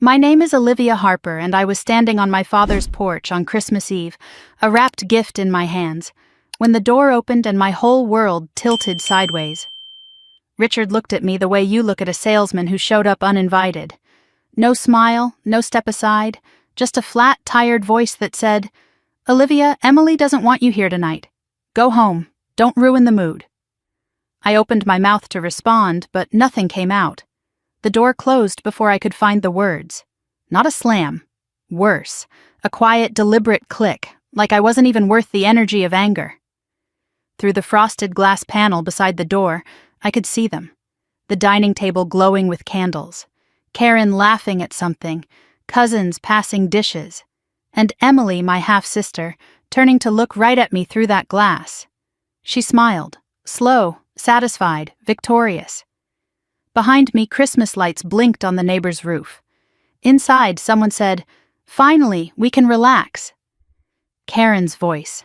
My name is Olivia Harper, and I was standing on my father's porch on Christmas Eve, a wrapped gift in my hands, when the door opened and my whole world tilted sideways. Richard looked at me the way you look at a salesman who showed up uninvited. No smile, no step aside, just a flat, tired voice that said, "Olivia, Emily doesn't want you here tonight. Go home. Don't ruin the mood." I opened my mouth to respond, but nothing came out. The door closed before I could find the words. Not a slam. Worse, a quiet, deliberate click, like I wasn't even worth the energy of anger. Through the frosted glass panel beside the door, I could see them. The dining table glowing with candles, Karen laughing at something, cousins passing dishes, and Emily, my half-sister, turning to look right at me through that glass. She smiled, slow, satisfied, victorious. Behind me, Christmas lights blinked on the neighbor's roof. Inside, someone said, "Finally, we can relax." Karen's voice.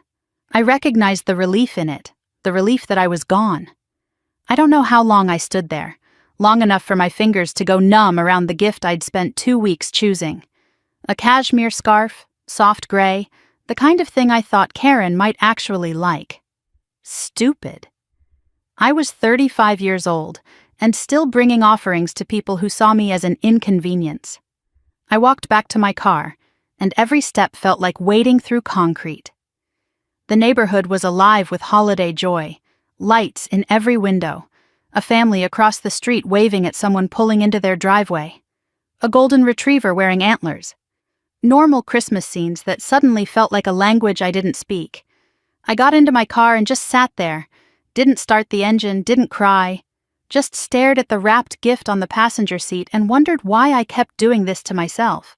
I recognized the relief in it, the relief that I was gone. I don't know how long I stood there, long enough for my fingers to go numb around the gift I'd spent 2 weeks choosing. A cashmere scarf, soft gray, the kind of thing I thought Karen might actually like. Stupid. I was 35 years old, and still bringing offerings to people who saw me as an inconvenience. I walked back to my car, and every step felt like wading through concrete. The neighborhood was alive with holiday joy, lights in every window, a family across the street waving at someone pulling into their driveway, a golden retriever wearing antlers. Normal Christmas scenes that suddenly felt like a language I didn't speak. I got into my car and just sat there, didn't start the engine, didn't cry, just stared at the wrapped gift on the passenger seat and wondered why I kept doing this to myself.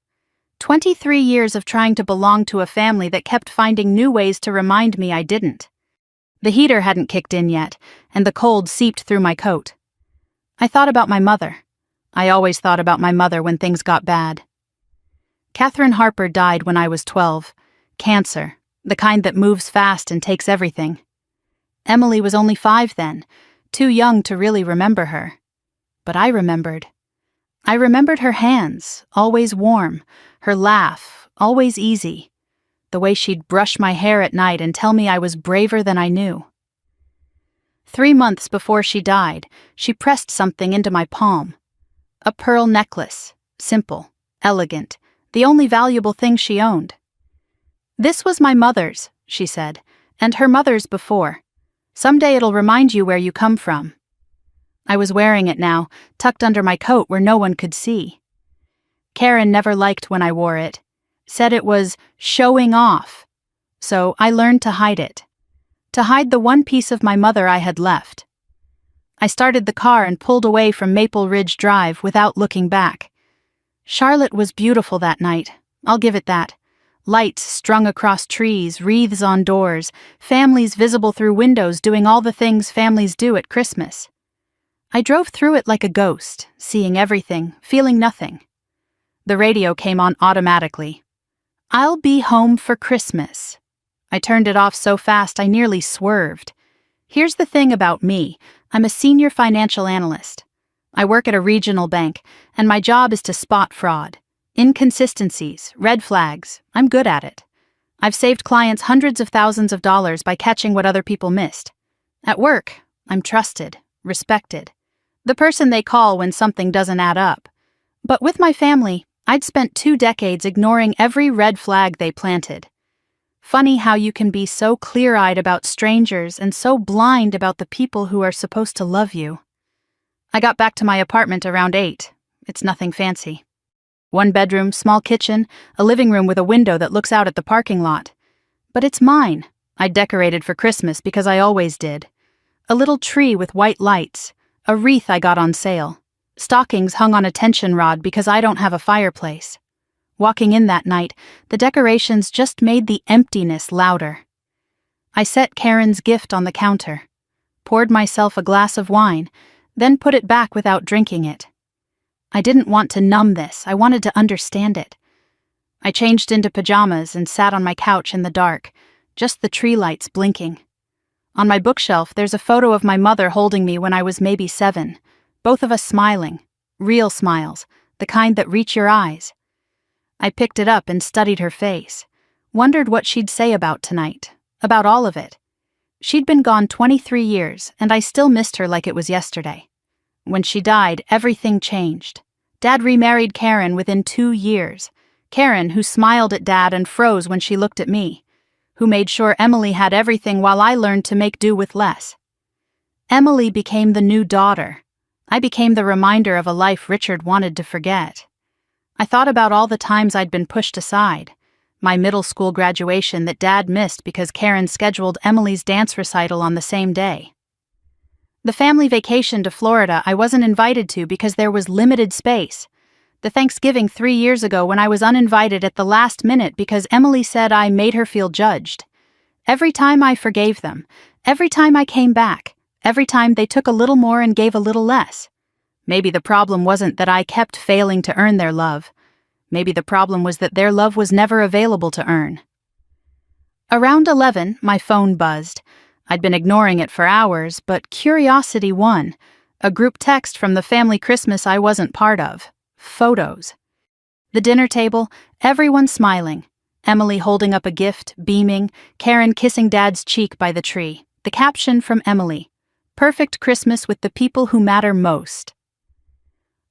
23 years of trying to belong to a family that kept finding new ways to remind me I didn't. The heater hadn't kicked in yet, and the cold seeped through my coat. I thought about my mother. I always thought about my mother when things got bad. Catherine Harper died when I was 12. Cancer, the kind that moves fast and takes everything. Emily was only 5 then, too young to really remember her. But I remembered. I remembered her hands, always warm, her laugh, always easy, the way she'd brush my hair at night and tell me I was braver than I knew. 3 months before she died, she pressed something into my palm. A pearl necklace, simple, elegant, the only valuable thing she owned. "This was my mother's," she said, "and her mother's before. Someday it'll remind you where you come from." I was wearing it now, tucked under my coat where no one could see. Karen never liked when I wore it, said it was showing off. So I learned to hide it. To hide the one piece of my mother I had left. I started the car and pulled away from Maple Ridge Drive without looking back. Charlotte was beautiful that night, I'll give it that. Lights strung across trees, wreaths on doors, families visible through windows doing all the things families do at Christmas. I drove through it like a ghost, seeing everything, feeling nothing. The radio came on automatically. "I'll be home for Christmas." I turned it off so fast I nearly swerved. Here's the thing about me, I'm a senior financial analyst. I work at a regional bank, and my job is to spot fraud. Inconsistencies, red flags, I'm good at it. I've saved clients hundreds of thousands of dollars by catching what other people missed. At work, I'm trusted, respected. The person they call when something doesn't add up. But with my family, I'd spent 2 decades ignoring every red flag they planted. Funny how you can be so clear-eyed about strangers and so blind about the people who are supposed to love you. I got back to my apartment around 8. It's nothing fancy. 1 bedroom, small kitchen, a living room with a window that looks out at the parking lot. But it's mine. I decorated for Christmas because I always did. A little tree with white lights, a wreath I got on sale, stockings hung on a tension rod because I don't have a fireplace. Walking in that night, the decorations just made the emptiness louder. I set Karen's gift on the counter, poured myself a glass of wine, then put it back without drinking it. I didn't want to numb this, I wanted to understand it. I changed into pajamas and sat on my couch in the dark, just the tree lights blinking. On my bookshelf, there's a photo of my mother holding me when I was maybe 7, both of us smiling, real smiles, the kind that reach your eyes. I picked it up and studied her face, wondered what she'd say about tonight, about all of it. She'd been gone 23 years, and I still missed her like it was yesterday. When she died, everything changed. Dad remarried Karen within 2 years. Karen, who smiled at Dad and froze when she looked at me, who made sure Emily had everything while I learned to make do with less. Emily became the new daughter. I became the reminder of a life Richard wanted to forget. I thought about all the times I'd been pushed aside. My middle school graduation that Dad missed because Karen scheduled Emily's dance recital on the same day. The family vacation to Florida I wasn't invited to because there was limited space. The Thanksgiving 3 years ago when I was uninvited at the last minute because Emily said I made her feel judged. Every time I forgave them, every time I came back, every time they took a little more and gave a little less. Maybe the problem wasn't that I kept failing to earn their love. Maybe the problem was that their love was never available to earn. Around 11, my phone buzzed. I'd been ignoring it for hours, but curiosity won. A group text from the family Christmas I wasn't part of. Photos. The dinner table, everyone smiling. Emily holding up a gift, beaming, Karen kissing Dad's cheek by the tree. The caption from Emily: "Perfect Christmas with the people who matter most."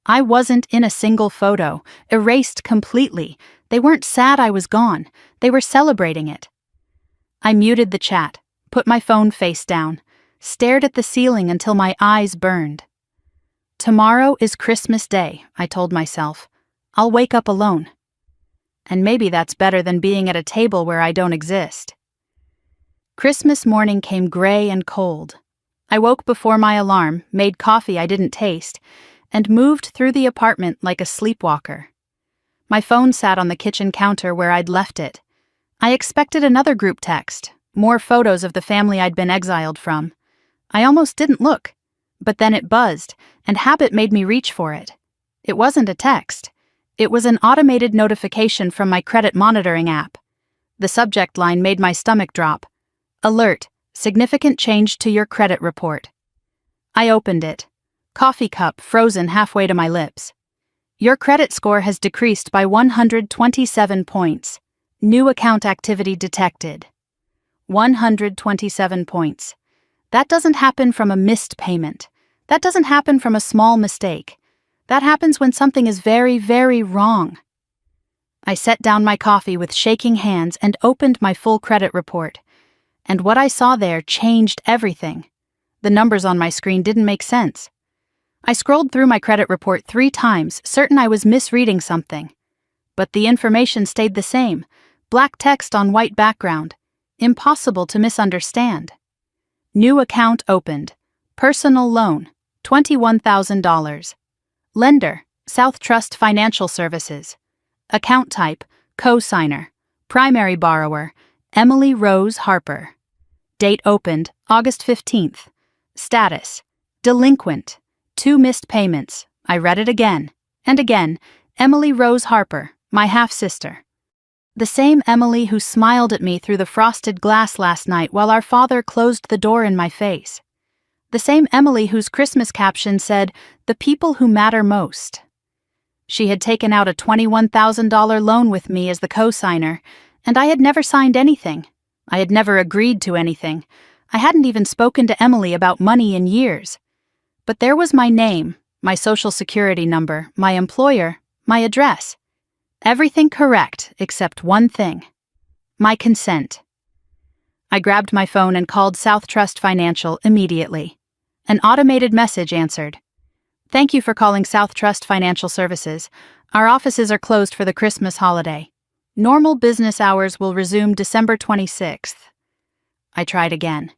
I wasn't in a single photo, erased completely. They weren't sad I was gone, they were celebrating it. I muted the chat, put my phone face down, stared at the ceiling until my eyes burned. Tomorrow is Christmas Day, I told myself. I'll wake up alone. And maybe that's better than being at a table where I don't exist. Christmas morning came gray and cold. I woke before my alarm, made coffee I didn't taste, and moved through the apartment like a sleepwalker. My phone sat on the kitchen counter where I'd left it. I expected another group text, more photos of the family I'd been exiled from. I almost didn't look, but then it buzzed, and habit made me reach for it. It wasn't a text. It was an automated notification from my credit monitoring app. The subject line made my stomach drop. Alert, significant change to your credit report. I opened it. Coffee cup frozen halfway to my lips. Your credit score has decreased by 127 points. New account activity detected. 127 points. That doesn't happen from a missed payment. That doesn't happen from a small mistake. That happens when something is very, very wrong. I set down my coffee with shaking hands and opened my full credit report. And what I saw there changed everything. The numbers on my screen didn't make sense. I scrolled through my credit report 3 times, certain I was misreading something. But the information stayed the same, black text on white background, impossible to misunderstand. New account opened. Personal loan, $21,000. Lender, South Trust Financial Services. Account type, co-signer. Primary borrower, Emily Rose Harper. Date opened, August 15th. Status, delinquent. 2 missed payments. I read it again. And again, Emily Rose Harper, my half-sister. The same Emily who smiled at me through the frosted glass last night while our father closed the door in my face. The same Emily whose Christmas caption said, "The people who matter most." She had taken out a $21,000 loan with me as the co-signer, and I had never signed anything. I had never agreed to anything. I hadn't even spoken to Emily about money in years. But there was my name, my social security number, my employer, my address. Everything correct except one thing. My consent. I grabbed my phone and called South Trust Financial immediately. An automated message answered. "Thank you for calling South Trust Financial Services. Our offices are closed for the Christmas holiday. Normal business hours will resume December 26th. I tried again.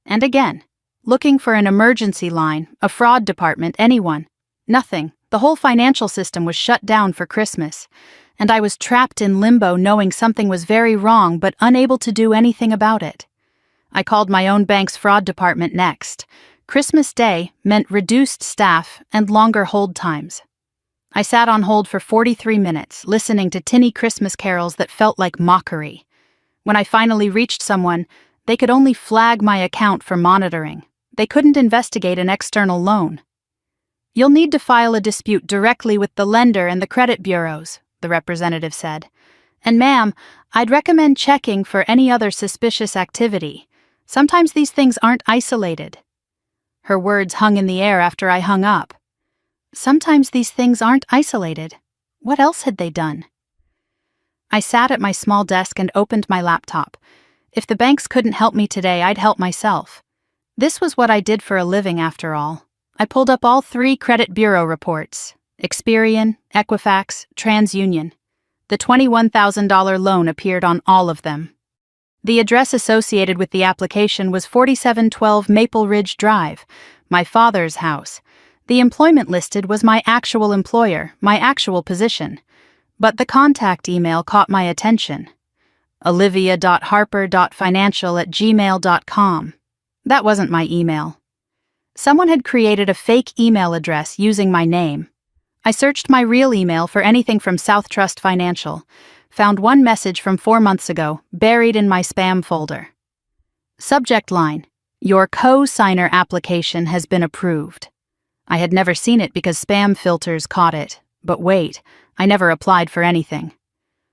And again. Looking for an emergency line, a fraud department, anyone. Nothing. The whole financial system was shut down for Christmas, and I was trapped in limbo knowing something was very wrong but unable to do anything about it. I called my own bank's fraud department next. Christmas Day meant reduced staff and longer hold times. I sat on hold for 43 minutes, listening to tinny Christmas carols that felt like mockery. When I finally reached someone, they could only flag my account for monitoring. They couldn't investigate an external loan. "You'll need to file a dispute directly with the lender and the credit bureaus," the representative said. "And ma'am, I'd recommend checking for any other suspicious activity. Sometimes these things aren't isolated." Her words hung in the air after I hung up. Sometimes these things aren't isolated. What else had they done? I sat at my small desk and opened my laptop. If the banks couldn't help me today, I'd help myself. This was what I did for a living, after all. I pulled up all 3 credit bureau reports: Experian, Equifax, TransUnion. The $21,000 loan appeared on all of them. The address associated with the application was 4712 Maple Ridge Drive, my father's house. The employment listed was my actual employer, my actual position. But the contact email caught my attention. olivia.harper.financial@gmail.com. That wasn't my email. Someone had created a fake email address using my name. I searched my real email for anything from South Trust Financial, found one message from 4 months ago, buried in my spam folder. Subject line: "Your co-signer application has been approved." I had never seen it because spam filters caught it. But wait, I never applied for anything.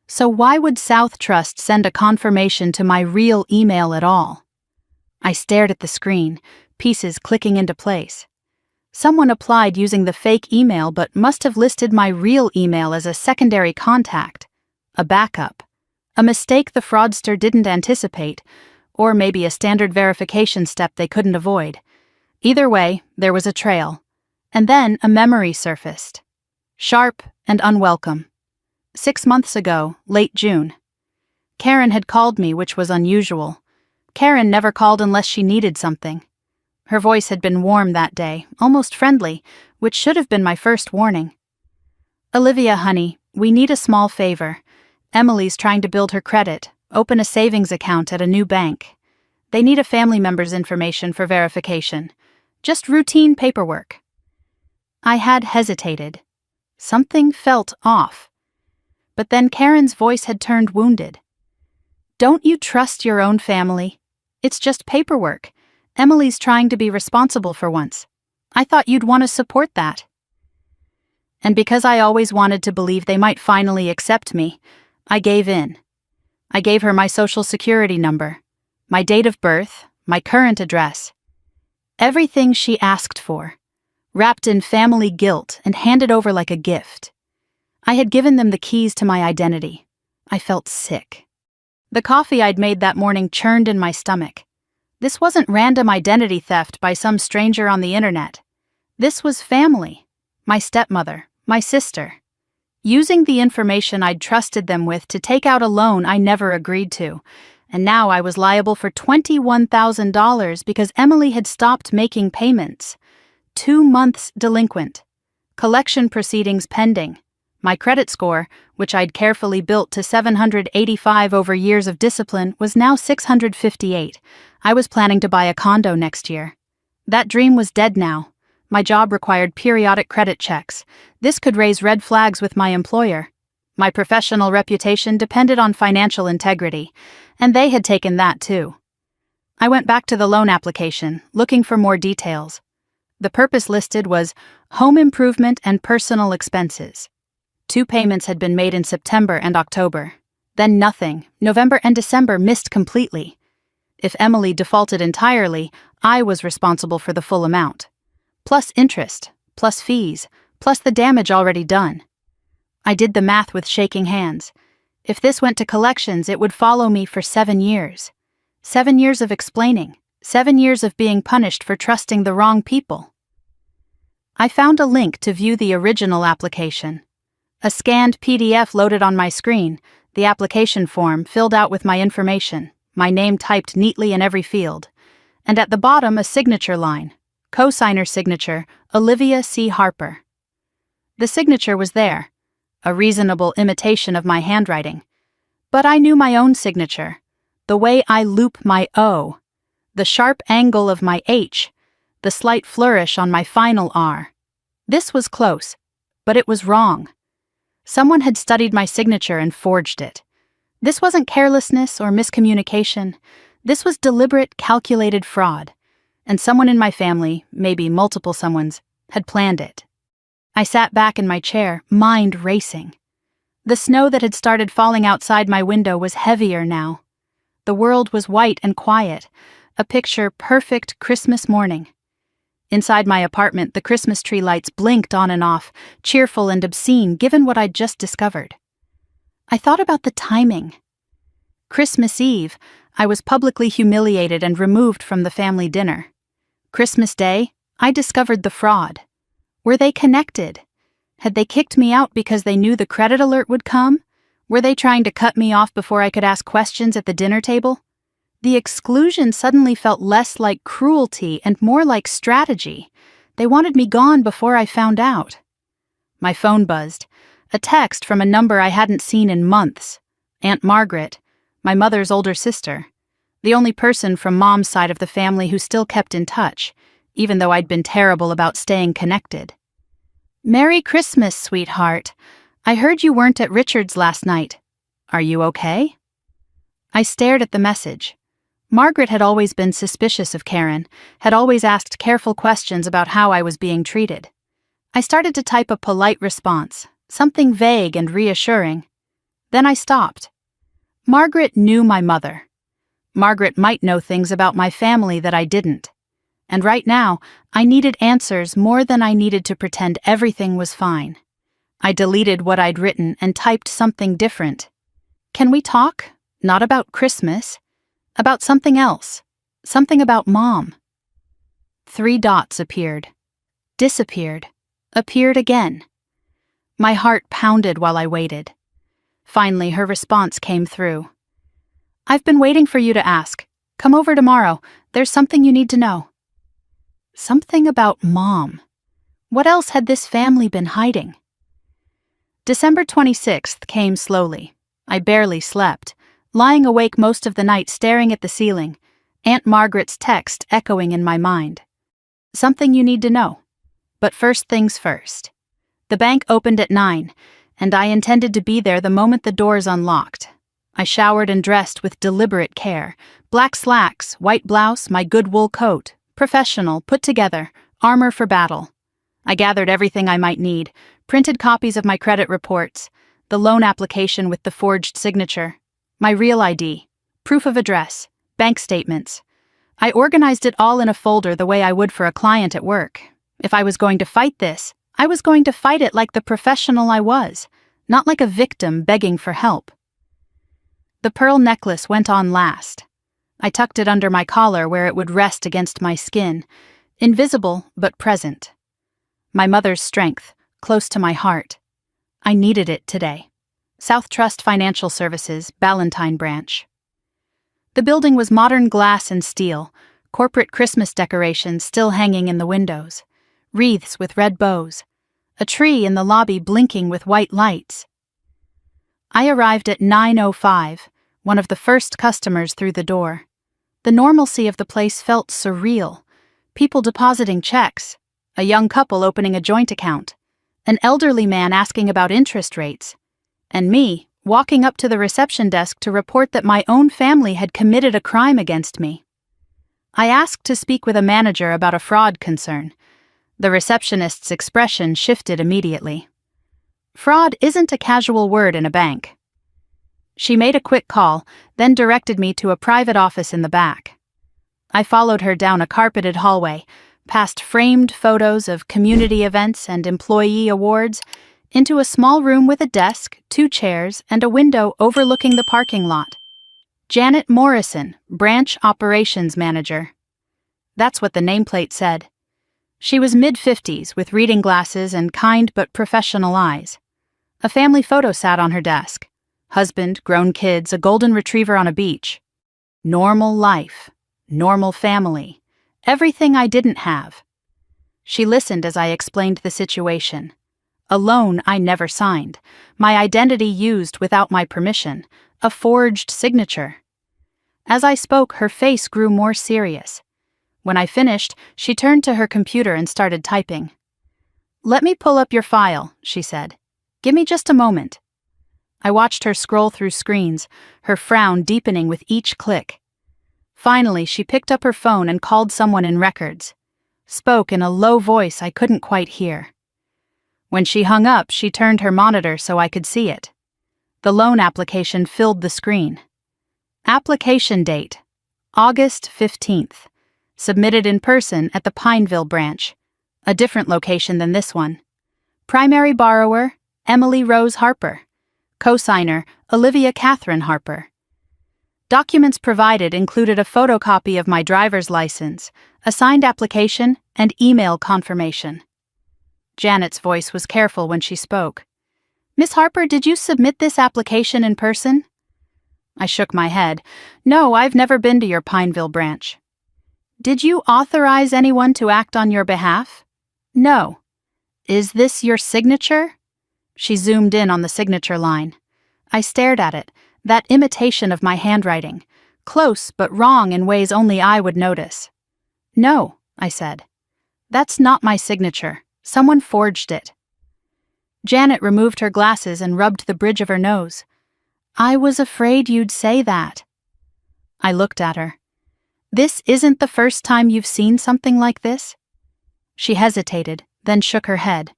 So why would South Trust send a confirmation to my real email at all? I stared at the screen, pieces clicking into place. Someone applied using the fake email but must have listed my real email as a secondary contact, a backup, a mistake the fraudster didn't anticipate, or maybe a standard verification step they couldn't avoid. Either way, there was a trail. And then a memory surfaced. Sharp and unwelcome. 6 months ago, late June. Karen had called me, which was unusual. Karen never called unless she needed something. Her voice had been warm that day, almost friendly, which should have been my first warning. "Olivia, honey, we need a small favor. Emily's trying to build her credit, open a savings account at a new bank. They need a family member's information for verification. Just routine paperwork." I had hesitated. Something felt off. But then Karen's voice had turned wounded. "Don't you trust your own family? It's just paperwork. Emily's trying to be responsible for once. I thought you'd want to support that." And because I always wanted to believe they might finally accept me, I gave in. I gave her my social security number, my date of birth, my current address. Everything she asked for, wrapped in family guilt and handed over like a gift. I had given them the keys to my identity. I felt sick. The coffee I'd made that morning churned in my stomach. This wasn't random identity theft by some stranger on the internet. This was family, my stepmother, my sister, using the information I'd trusted them with to take out a loan I never agreed to, and now I was liable for $21,000 because Emily had stopped making payments. 2 months delinquent. Collection proceedings pending. My credit score, which I'd carefully built to 785 over years of discipline, was now 658. I was planning to buy a condo next year. That dream was dead now. My job required periodic credit checks. This could raise red flags with my employer. My professional reputation depended on financial integrity, and they had taken that too. I went back to the loan application, looking for more details. The purpose listed was home improvement and personal expenses. 2 payments had been made in September and October. Then nothing. November and December missed completely. If Emily defaulted entirely, I was responsible for the full amount. Plus interest, plus fees, plus the damage already done. I did the math with shaking hands. If this went to collections, it would follow me for 7 years. 7 years of explaining. 7 years of being punished for trusting the wrong people. I found a link to view the original application. A scanned PDF loaded on my screen, the application form filled out with my information, my name typed neatly in every field, and at the bottom a signature line, co-signer signature, Olivia C. Harper. The signature was there, a reasonable imitation of my handwriting, but I knew my own signature, the way I loop my O, the sharp angle of my H, the slight flourish on my final R. This was close, but it was wrong. Someone had studied my signature and forged it. This wasn't carelessness or miscommunication. This was deliberate, calculated fraud. And someone in my family, maybe multiple someones, had planned it, I sat back in my chair, mind racing. The snow that had started falling outside my window was heavier now. The world was white and quiet, a picture perfect Christmas morning. Inside my apartment, the Christmas tree lights blinked on and off, cheerful and obscene given what I'd just discovered. I thought about the timing. Christmas Eve, I was publicly humiliated and removed from the family dinner. Christmas Day, I discovered the fraud. Were they connected? Had they kicked me out because they knew the credit alert would come? Were they trying to cut me off before I could ask questions at the dinner table? The exclusion suddenly felt less like cruelty and more like strategy. They wanted me gone before I found out. My phone buzzed. A text from a number I hadn't seen in months. Aunt Margaret, my mother's older sister. The only person from Mom's side of the family who still kept in touch, even though I'd been terrible about staying connected. "Merry Christmas, sweetheart. I heard you weren't at Richard's last night. Are you okay?" I stared at the message. Margaret had always been suspicious of Karen, had always asked careful questions about how I was being treated. I started to type a polite response, something vague and reassuring. Then I stopped. Margaret knew my mother. Margaret might know things about my family that I didn't. And right now, I needed answers more than I needed to pretend everything was fine. I deleted what I'd written and typed something different. "Can we talk? Not about Christmas. About something else. Something about Mom." 3 dots appeared. Disappeared. Appeared again. My heart pounded while I waited. Finally, her response came through. "I've been waiting for you to ask. Come over tomorrow. There's something you need to know." Something about Mom. What else had this family been hiding? December 26th came slowly. I barely slept, lying awake most of the night staring at the ceiling, Aunt Margaret's text echoing in my mind. "Something you need to know. But first things first." The bank opened at 9, and I intended to be there the moment the doors unlocked. I showered and dressed with deliberate care. Black slacks, white blouse, my good wool coat. Professional, put together, armor for battle. I gathered everything I might need, printed copies of my credit reports, the loan application with the forged signature, my real ID, proof of address, bank statements. I organized it all in a folder the way I would for a client at work. If I was going to fight this, I was going to fight it like the professional I was, not like a victim begging for help. The pearl necklace went on last. I tucked it under my collar where it would rest against my skin, invisible but present. My mother's strength, close to my heart. I needed it today. South Trust Financial Services, Ballantine Branch. The building was modern glass and steel, corporate Christmas decorations still hanging in the windows, wreaths with red bows, a tree in the lobby blinking with white lights. I arrived at 9:05, one of the first customers through the door. The normalcy of the place felt surreal. People depositing checks, a young couple opening a joint account, an elderly man asking about interest rates, and me walking up to the reception desk to report that my own family had committed a crime against me. I asked to speak with a manager about a fraud concern. The receptionist's expression shifted immediately. Fraud isn't a casual word in a bank. She made a quick call, then directed me to a private office in the back. I followed her down a carpeted hallway, past framed photos of community events and employee awards, into a small room with a desk, 2 chairs, and a window overlooking the parking lot. Janet Morrison, Branch Operations Manager. That's what the nameplate said. She was mid-50s with reading glasses and kind but professional eyes. A family photo sat on her desk. Husband, grown kids, a golden retriever on a beach. Normal life. Normal family. Everything I didn't have. She listened as I explained the situation. A loan I never signed. My identity used without my permission. A forged signature. As I spoke, her face grew more serious. When I finished, she turned to her computer and started typing. "Let me pull up your file," she said. "Give me just a moment." I watched her scroll through screens, her frown deepening with each click. Finally, she picked up her phone and called someone in records. Spoke in a low voice I couldn't quite hear. When she hung up, she turned her monitor so I could see it. The loan application filled the screen. Application date, August 15th. Submitted in person at the Pineville branch, a different location than this one. Primary borrower, Emily Rose Harper. Co-signer, Olivia Catherine Harper. Documents provided included a photocopy of my driver's license, a signed application, and email confirmation. Janet's voice was careful when she spoke. "Miss Harper, did you submit this application in person?" I shook my head. "No, I've never been to your Pineville branch." "Did you authorize anyone to act on your behalf?" "No." "Is this your signature?" She zoomed in on the signature line. I stared at it, that imitation of my handwriting, close but wrong in ways only I would notice. "No," I said. "That's not my signature. Someone forged it." Janet removed her glasses and rubbed the bridge of her nose. "I was afraid you'd say that." I looked at her. "This isn't the first time you've seen something like this?" She hesitated, then shook her head.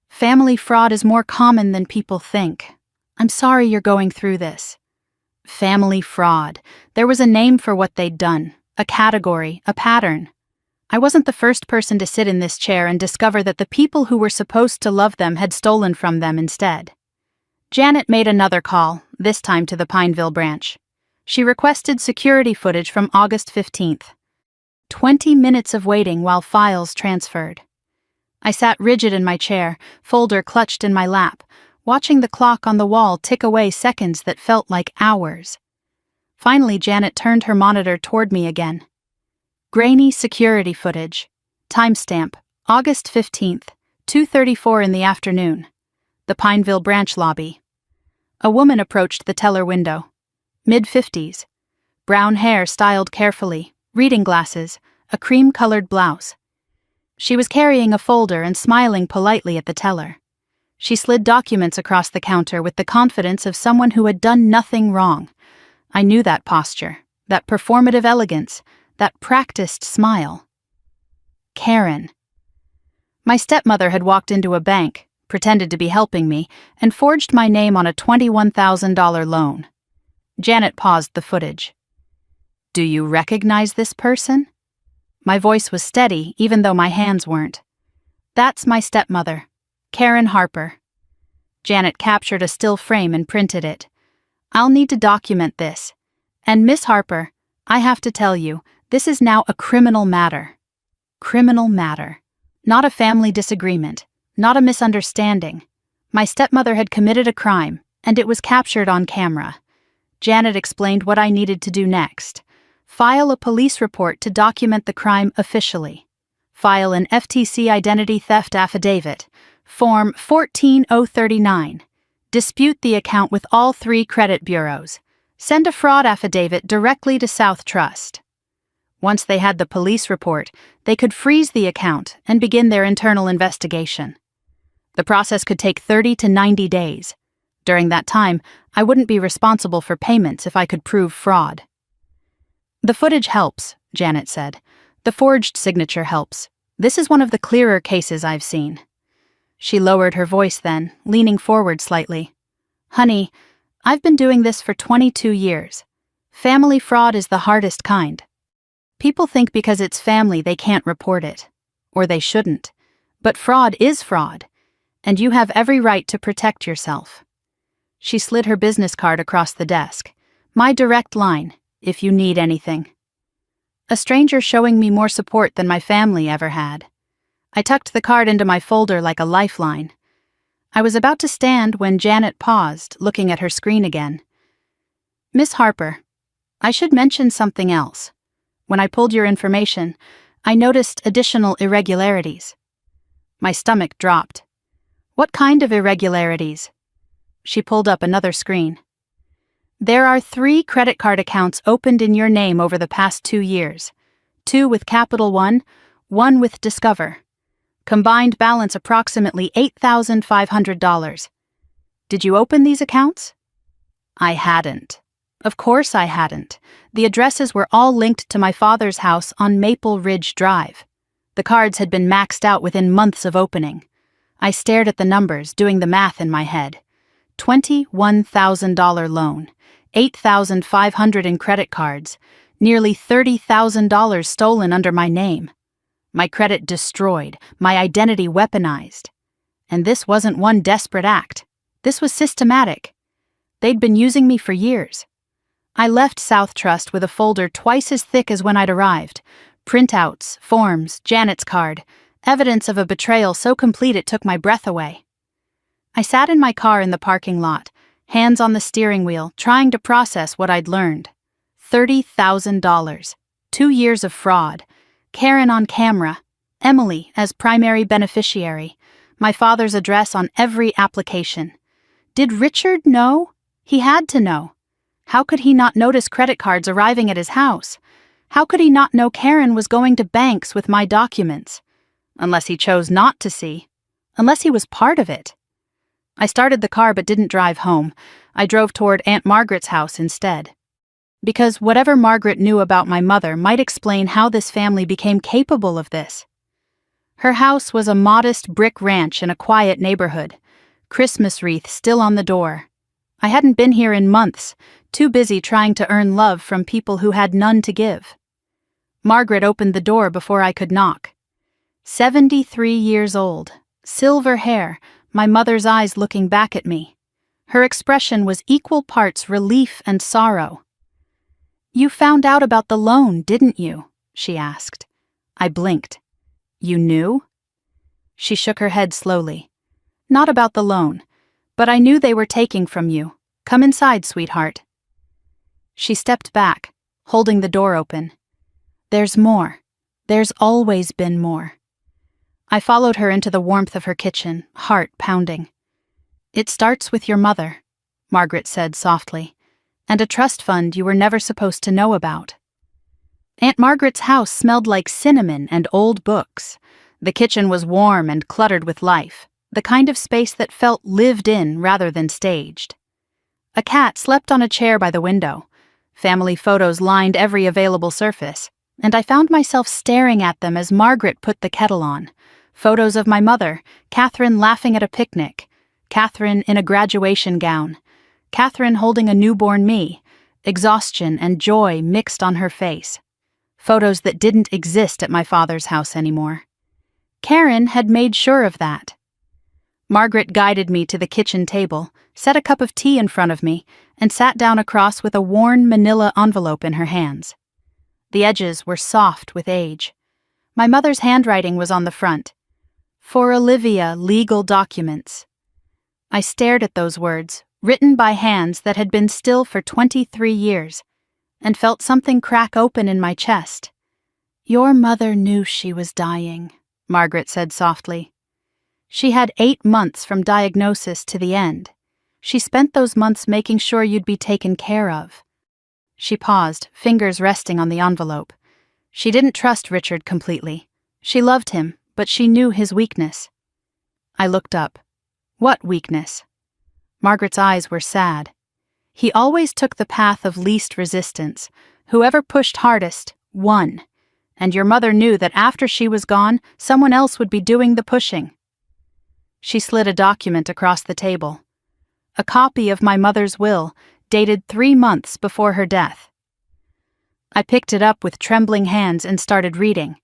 "Family fraud is more common than people think. I'm sorry you're going through this." Family fraud. There was a name for what they'd done, a category, a pattern. I wasn't the first person to sit in this chair and discover that the people who were supposed to love them had stolen from them instead. Janet made another call, this time to the Pineville branch. She requested security footage from August 15th. 20 minutes of waiting while files transferred. I sat rigid in my chair, folder clutched in my lap, watching the clock on the wall tick away seconds that felt like hours. Finally, Janet turned her monitor toward me again. Grainy security footage. Timestamp, August 15th, 2:34 in the afternoon. The Pineville branch lobby. A woman approached the teller window. Mid-50s. Brown hair styled carefully, reading glasses, a cream-colored blouse. She was carrying a folder and smiling politely at the teller. She slid documents across the counter with the confidence of someone who had done nothing wrong. I knew that posture, that performative elegance, that practiced smile. Karen. My stepmother had walked into a bank, pretended to be helping me, and forged my name on a $21,000 loan. Janet paused the footage. "Do you recognize this person?" My voice was steady, even though my hands weren't. "That's my stepmother, Karen Harper." Janet captured a still frame and printed it. "I'll need to document this. And Miss Harper, I have to tell you, this is now a criminal matter." Criminal matter. Not a family disagreement, not a misunderstanding. My stepmother had committed a crime, and it was captured on camera. Janet explained what I needed to do next. File a police report to document the crime officially. File an FTC identity theft affidavit, Form 14039. Dispute the account with all 3 credit bureaus. Send a fraud affidavit directly to South Trust. Once they had the police report, they could freeze the account and begin their internal investigation. The process could take 30 to 90 days. During that time, I wouldn't be responsible for payments if I could prove fraud. "The footage helps," Janet said. "The forged signature helps. This is one of the clearer cases I've seen." She lowered her voice then, leaning forward slightly. "Honey, I've been doing this for 22 years. Family fraud is the hardest kind. People think because it's family they can't report it. Or they shouldn't. But fraud is fraud, and you have every right to protect yourself." She slid her business card across the desk. "My direct line, if you need anything." A stranger showing me more support than my family ever had. I tucked the card into my folder like a lifeline. I was about to stand when Janet paused, looking at her screen again. "Miss Harper, I should mention something else. When I pulled your information, I noticed additional irregularities." My stomach dropped. "What kind of irregularities?" She pulled up another screen. "There are 3 credit card accounts opened in your name over the past 2 years. 2 with Capital One, 1 with Discover. Combined balance approximately $8,500. Did you open these accounts?" I hadn't. Of course I hadn't. The addresses were all linked to my father's house on Maple Ridge Drive. The cards had been maxed out within months of opening. I stared at the numbers, doing the math in my head. $21,000 loan, $8,500 in credit cards, nearly $30,000 stolen under my name. My credit destroyed, my identity weaponized. And this wasn't one desperate act. This was systematic. They'd been using me for years. I left South Trust with a folder twice as thick as when I'd arrived. Printouts, forms, Janet's card, evidence of a betrayal so complete it took my breath away. I sat in my car in the parking lot, hands on the steering wheel, trying to process what I'd learned. $30,000. 2 years of fraud. Karen on camera. Emily as primary beneficiary. My father's address on every application. Did Richard know? He had to know. How could he not notice credit cards arriving at his house? How could he not know Karen was going to banks with my documents? Unless he chose not to see. Unless he was part of it. I started the car but didn't drive home. I drove toward Aunt Margaret's house instead. Because whatever Margaret knew about my mother might explain how this family became capable of this. Her house was a modest brick ranch in a quiet neighborhood. Christmas wreath still on the door. I hadn't been here in months, too busy trying to earn love from people who had none to give. Margaret opened the door before I could knock. 73 years old, silver hair, my mother's eyes looking back at me. Her expression was equal parts relief and sorrow. "You found out about the loan, didn't you?" she asked. I blinked. "You knew?" She shook her head slowly. "Not about the loan, but I knew they were taking from you. Come inside, sweetheart." She stepped back, holding the door open. "There's more. There's always been more." I followed her into the warmth of her kitchen, heart pounding. "It starts with your mother," Margaret said softly, "and a trust fund you were never supposed to know about." Aunt Margaret's house smelled like cinnamon and old books. The kitchen was warm and cluttered with life, the kind of space that felt lived in rather than staged. A cat slept on a chair by the window. Family photos lined every available surface, and I found myself staring at them as Margaret put the kettle on. Photos of my mother, Catherine laughing at a picnic, Catherine in a graduation gown, Catherine holding a newborn me, exhaustion and joy mixed on her face. Photos that didn't exist at my father's house anymore. Karen had made sure of that. Margaret guided me to the kitchen table, set a cup of tea in front of me, and sat down across with a worn manila envelope in her hands. The edges were soft with age. My mother's handwriting was on the front. "For Olivia, legal documents." I stared at those words, written by hands that had been still for 23 years, and felt something crack open in my chest. "Your mother knew she was dying," Margaret said softly. "She had 8 months from diagnosis to the end. She spent those months making sure you'd be taken care of." She paused, fingers resting on the envelope. She didn't trust Richard completely. She loved him, but she knew his weakness. I looked up. What weakness? Margaret's eyes were sad. He always took the path of least resistance. Whoever pushed hardest, won. And your mother knew that after she was gone, someone else would be doing the pushing. She slid a document across the table. A copy of my mother's will, dated 3 months before her death. I picked it up with trembling hands and started reading.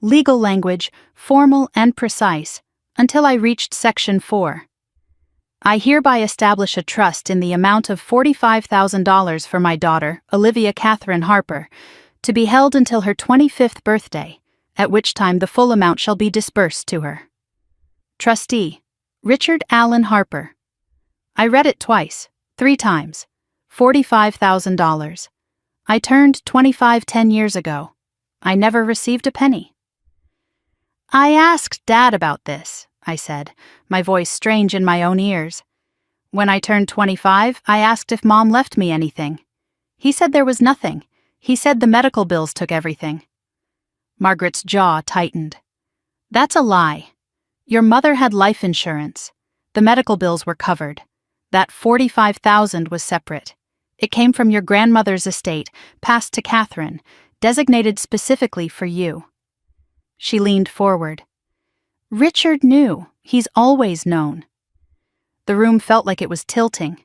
Legal language, formal and precise, until I reached Section 4. "I hereby establish a trust in the amount of $45,000 for my daughter, Olivia Catherine Harper, to be held until her 25th birthday, at which time the full amount shall be disbursed to her. Trustee, Richard Allen Harper." I read it twice, 3 times. $45,000. I turned 25 10 years ago. I never received a penny. "I asked Dad about this," I said, my voice strange in my own ears. "When I turned 25, I asked if Mom left me anything. He said there was nothing. He said the medical bills took everything." Margaret's jaw tightened. "That's a lie. Your mother had life insurance. The medical bills were covered. That $45,000 was separate. It came from your grandmother's estate, passed to Catherine, designated specifically for you." She leaned forward. "Richard knew. He's always known. The room felt like it was tilting.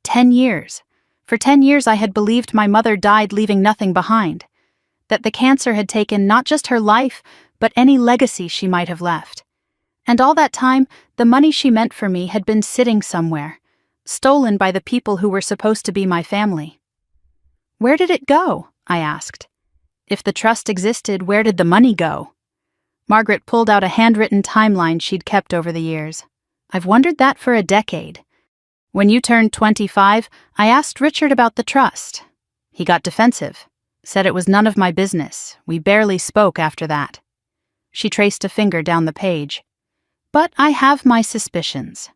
10 years. For 10 years I had believed my mother died leaving nothing behind. That the cancer had taken not just her life, but any legacy she might have left. And all that time, the money she meant for me had been sitting somewhere, stolen by the people who were supposed to be my family. Where did it go? I asked. If the trust existed, where did the money go? Margaret pulled out a handwritten timeline she'd kept over the years. I've wondered that for a decade. When you turned 25, I asked Richard about the trust. He got defensive, said it was none of my business. We barely spoke after that. She traced a finger down the page. But I have my suspicions.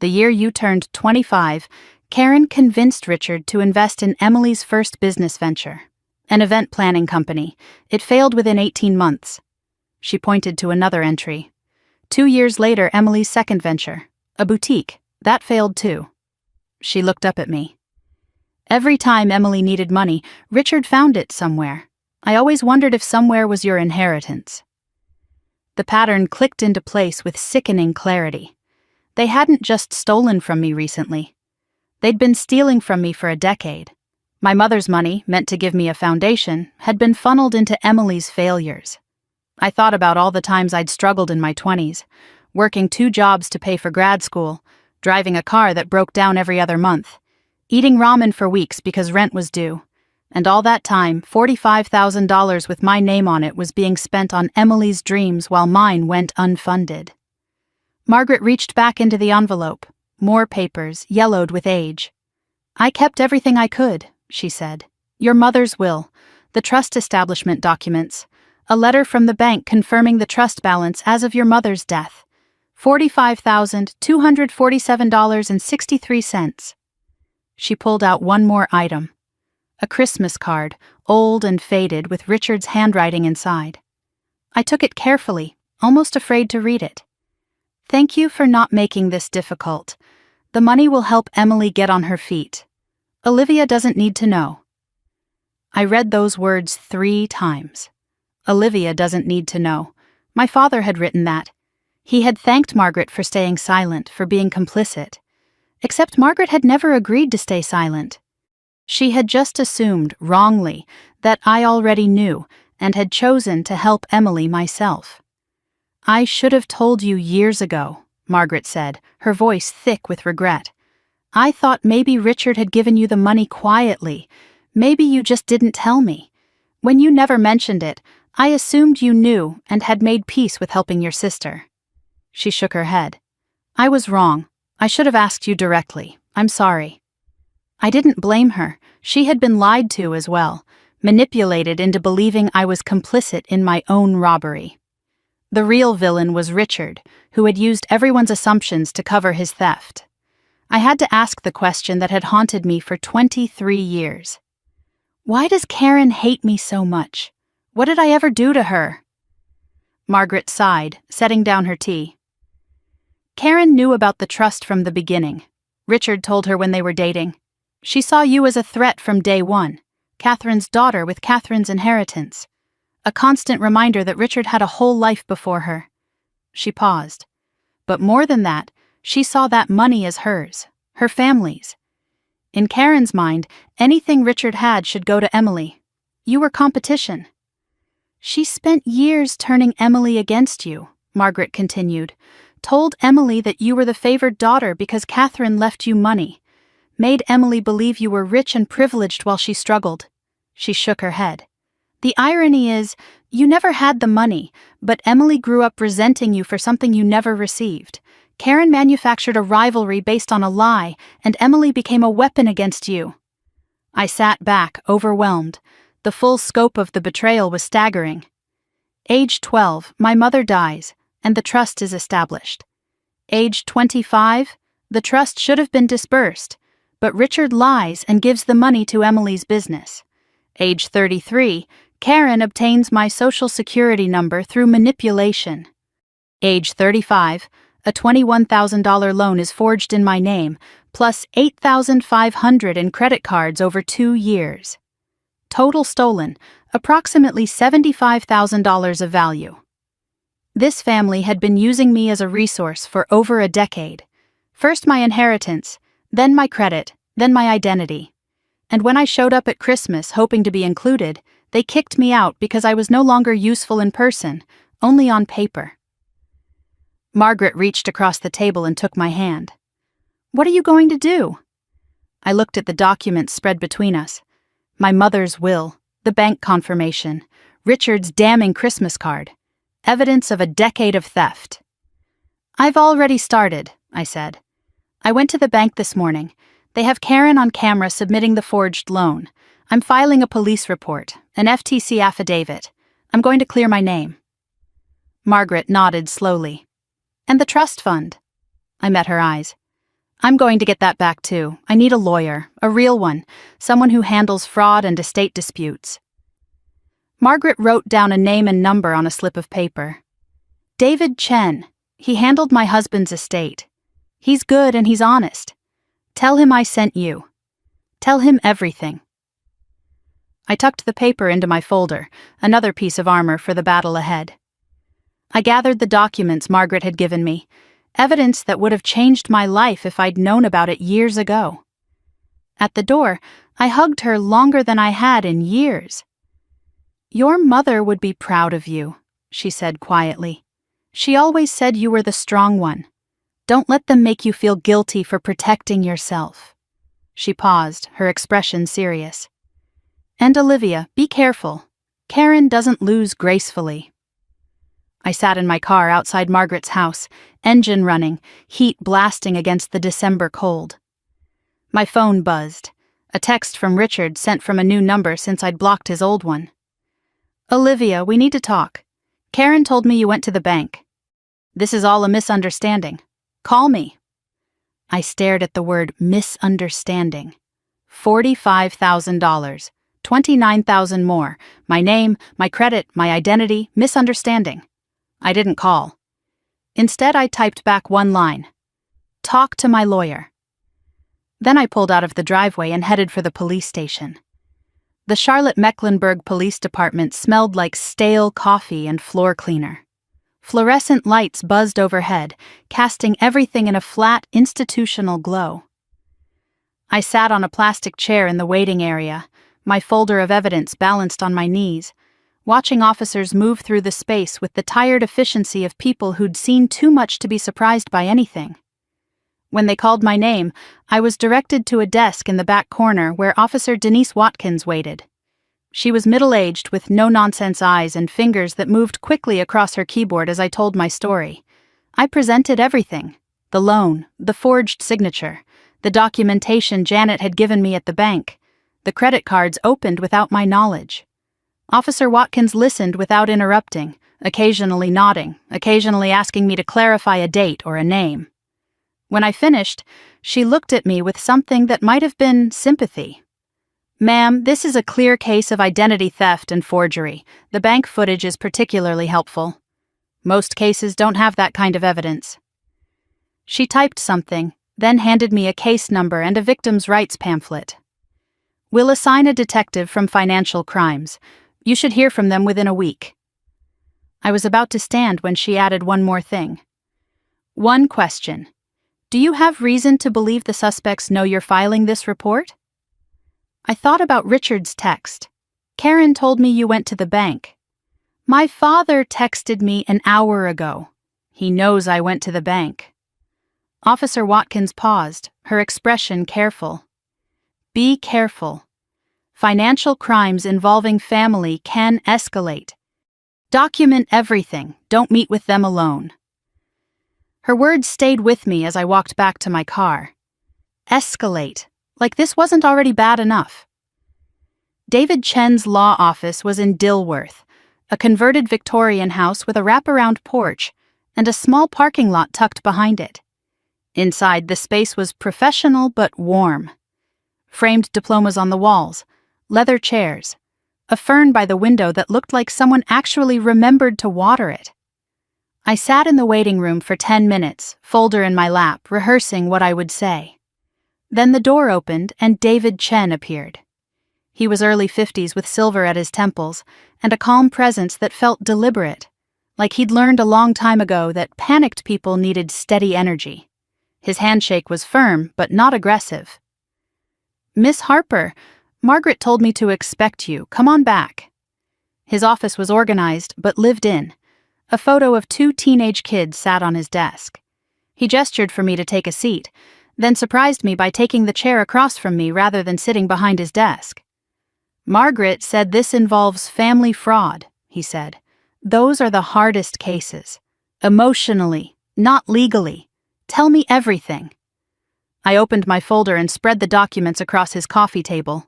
The year you turned 25, Karen convinced Richard to invest in Emily's first business venture, an event planning company. It failed within 18 months. She pointed to another entry. 2 years later, Emily's second venture, a boutique, that failed too. She looked up at me. Every time Emily needed money, Richard found it somewhere. I always wondered if somewhere was your inheritance. The pattern clicked into place with sickening clarity. They hadn't just stolen from me recently. They'd been stealing from me for a decade. My mother's money, meant to give me a foundation, had been funneled into Emily's failures. I thought about all the times I'd struggled in my 20s, working 2 jobs to pay for grad school, driving a car that broke down every other month, eating ramen for weeks because rent was due. And all that time, $45,000 with my name on it was being spent on Emily's dreams while mine went unfunded. Margaret reached back into the envelope. More papers, yellowed with age. I kept everything I could, she said. Your mother's will, the trust establishment documents, a letter from the bank confirming the trust balance as of your mother's death. $45,247.63. She pulled out one more item. A Christmas card, old and faded with Richard's handwriting inside. I took it carefully, almost afraid to read it. Thank you for not making this difficult. The money will help Emily get on her feet. Olivia doesn't need to know. I read those words 3 times. Olivia doesn't need to know. My father had written that. He had thanked Margaret for staying silent, for being complicit. Except Margaret had never agreed to stay silent. She had just assumed, wrongly, that I already knew and had chosen to help Emily myself. I should have told you years ago, Margaret said, her voice thick with regret. I thought maybe Richard had given you the money quietly. Maybe you just didn't tell me. When you never mentioned it, I assumed you knew and had made peace with helping your sister. She shook her head. I was wrong. I should have asked you directly. I'm sorry. I didn't blame her. She had been lied to as well, manipulated into believing I was complicit in my own robbery. The real villain was Richard, who had used everyone's assumptions to cover his theft. I had to ask the question that had haunted me for 23 years. Why does Karen hate me so much? What did I ever do to her? Margaret sighed, setting down her tea. Karen knew about the trust from the beginning. Richard told her when they were dating. She saw you as a threat from day one, Catherine's daughter with Catherine's inheritance. A constant reminder that Richard had a whole life before her. She paused. But more than that, she saw that money as hers, her family's. In Karen's mind, anything Richard had should go to Emily. You were competition. She spent years turning Emily against you, Margaret continued. Told Emily that you were the favored daughter because Catherine left you money. Made Emily believe you were rich and privileged while she struggled. She shook her head. The irony is, you never had the money, but Emily grew up resenting you for something you never received. Karen manufactured a rivalry based on a lie, and Emily became a weapon against you. I sat back, overwhelmed. The full scope of the betrayal was staggering. Age 12, my mother dies, and the trust is established. Age 25, the trust should have been dispersed, but Richard lies and gives the money to Emily's business. Age 33, Karen obtains my social security number through manipulation. Age 35, a $21,000 loan is forged in my name, plus $8,500 in credit cards over 2 years. Total stolen, approximately $75,000 of value. This family had been using me as a resource for over a decade. First my inheritance, then my credit, then my identity. And when I showed up at Christmas hoping to be included, they kicked me out because I was no longer useful in person, only on paper. Margaret reached across the table and took my hand. "What are you going to do?" I looked at the documents spread between us. My mother's will, the bank confirmation, Richard's damning Christmas card, evidence of a decade of theft. "I've already started," I said. "I went to the bank this morning. They have Karen on camera submitting the forged loan. I'm filing a police report, an FTC affidavit. I'm going to clear my name." Margaret nodded slowly. "And the trust fund?" I met her eyes. "I'm going to get that back too. I need a lawyer, a real one, someone who handles fraud and estate disputes." Margaret wrote down a name and number on a slip of paper. "David Chen. He handled my husband's estate. He's good and he's honest. Tell him I sent you. Tell him everything." I tucked the paper into my folder, another piece of armor for the battle ahead. I gathered the documents Margaret had given me, evidence that would have changed my life if I'd known about it years ago. At the door, I hugged her longer than I had in years. "Your mother would be proud of you," she said quietly. "She always said you were the strong one. Don't let them make you feel guilty for protecting yourself." She paused, her expression serious. "And Olivia, be careful. Karen doesn't lose gracefully." I sat in my car outside Margaret's house, engine running, heat blasting against the December cold. My phone buzzed, a text from Richard sent from a new number since I'd blocked his old one. "Olivia, we need to talk. Karen told me you went to the bank. This is all a misunderstanding. Call me." I stared at the word misunderstanding. $45,000, $29,000 more, my name, my credit, my identity, misunderstanding. I didn't call. Instead, I typed back one line. "Talk to my lawyer." Then I pulled out of the driveway and headed for the police station. The Charlotte-Mecklenburg Police Department smelled like stale coffee and floor cleaner. Fluorescent lights buzzed overhead, casting everything in a flat, institutional glow. I sat on a plastic chair in the waiting area, my folder of evidence balanced on my knees, watching officers move through the space with the tired efficiency of people who'd seen too much to be surprised by anything. When they called my name, I was directed to a desk in the back corner where Officer Denise Watkins waited. She was middle-aged with no-nonsense eyes and fingers that moved quickly across her keyboard as I told my story. I presented everything: the loan, the forged signature, the documentation Janet had given me at the bank, the credit cards opened without my knowledge. Officer Watkins listened without interrupting, occasionally nodding, occasionally asking me to clarify a date or a name. When I finished, she looked at me with something that might have been sympathy. "Ma'am, this is a clear case of identity theft and forgery. The bank footage is particularly helpful. Most cases don't have that kind of evidence." She typed something, then handed me a case number and a victim's rights pamphlet. "We'll assign a detective from financial crimes. You should hear from them within a week." I was about to stand when she added one more thing. "One question. Do you have reason to believe the suspects know you're filing this report?" I thought about Richard's text. "Karen told me you went to the bank." My father texted me an hour ago. He knows I went to the bank. Officer Watkins paused, her expression careful. "Be careful. Financial crimes involving family can escalate. Document everything. Don't meet with them alone." Her words stayed with me as I walked back to my car. Escalate. Like this wasn't already bad enough. David Chen's law office was in Dilworth, a converted Victorian house with a wraparound porch and a small parking lot tucked behind it. Inside, the space was professional but warm. Framed diplomas on the walls, leather chairs, a fern by the window that looked like someone actually remembered to water it. I sat in the waiting room for 10 minutes, folder in my lap, rehearsing what I would say. Then the door opened and David Chen appeared. He was early 50s with silver at his temples and a calm presence that felt deliberate, like he'd learned a long time ago that panicked people needed steady energy. His handshake was firm, but not aggressive. "Miss Harper, Margaret told me to expect you. Come on back." His office was organized, but lived in. A photo of 2 teenage kids sat on his desk. He gestured for me to take a seat, then surprised me by taking the chair across from me rather than sitting behind his desk. "Margaret said this involves family fraud," he said. "Those are the hardest cases. Emotionally, not legally. Tell me everything." I opened my folder and spread the documents across his coffee table.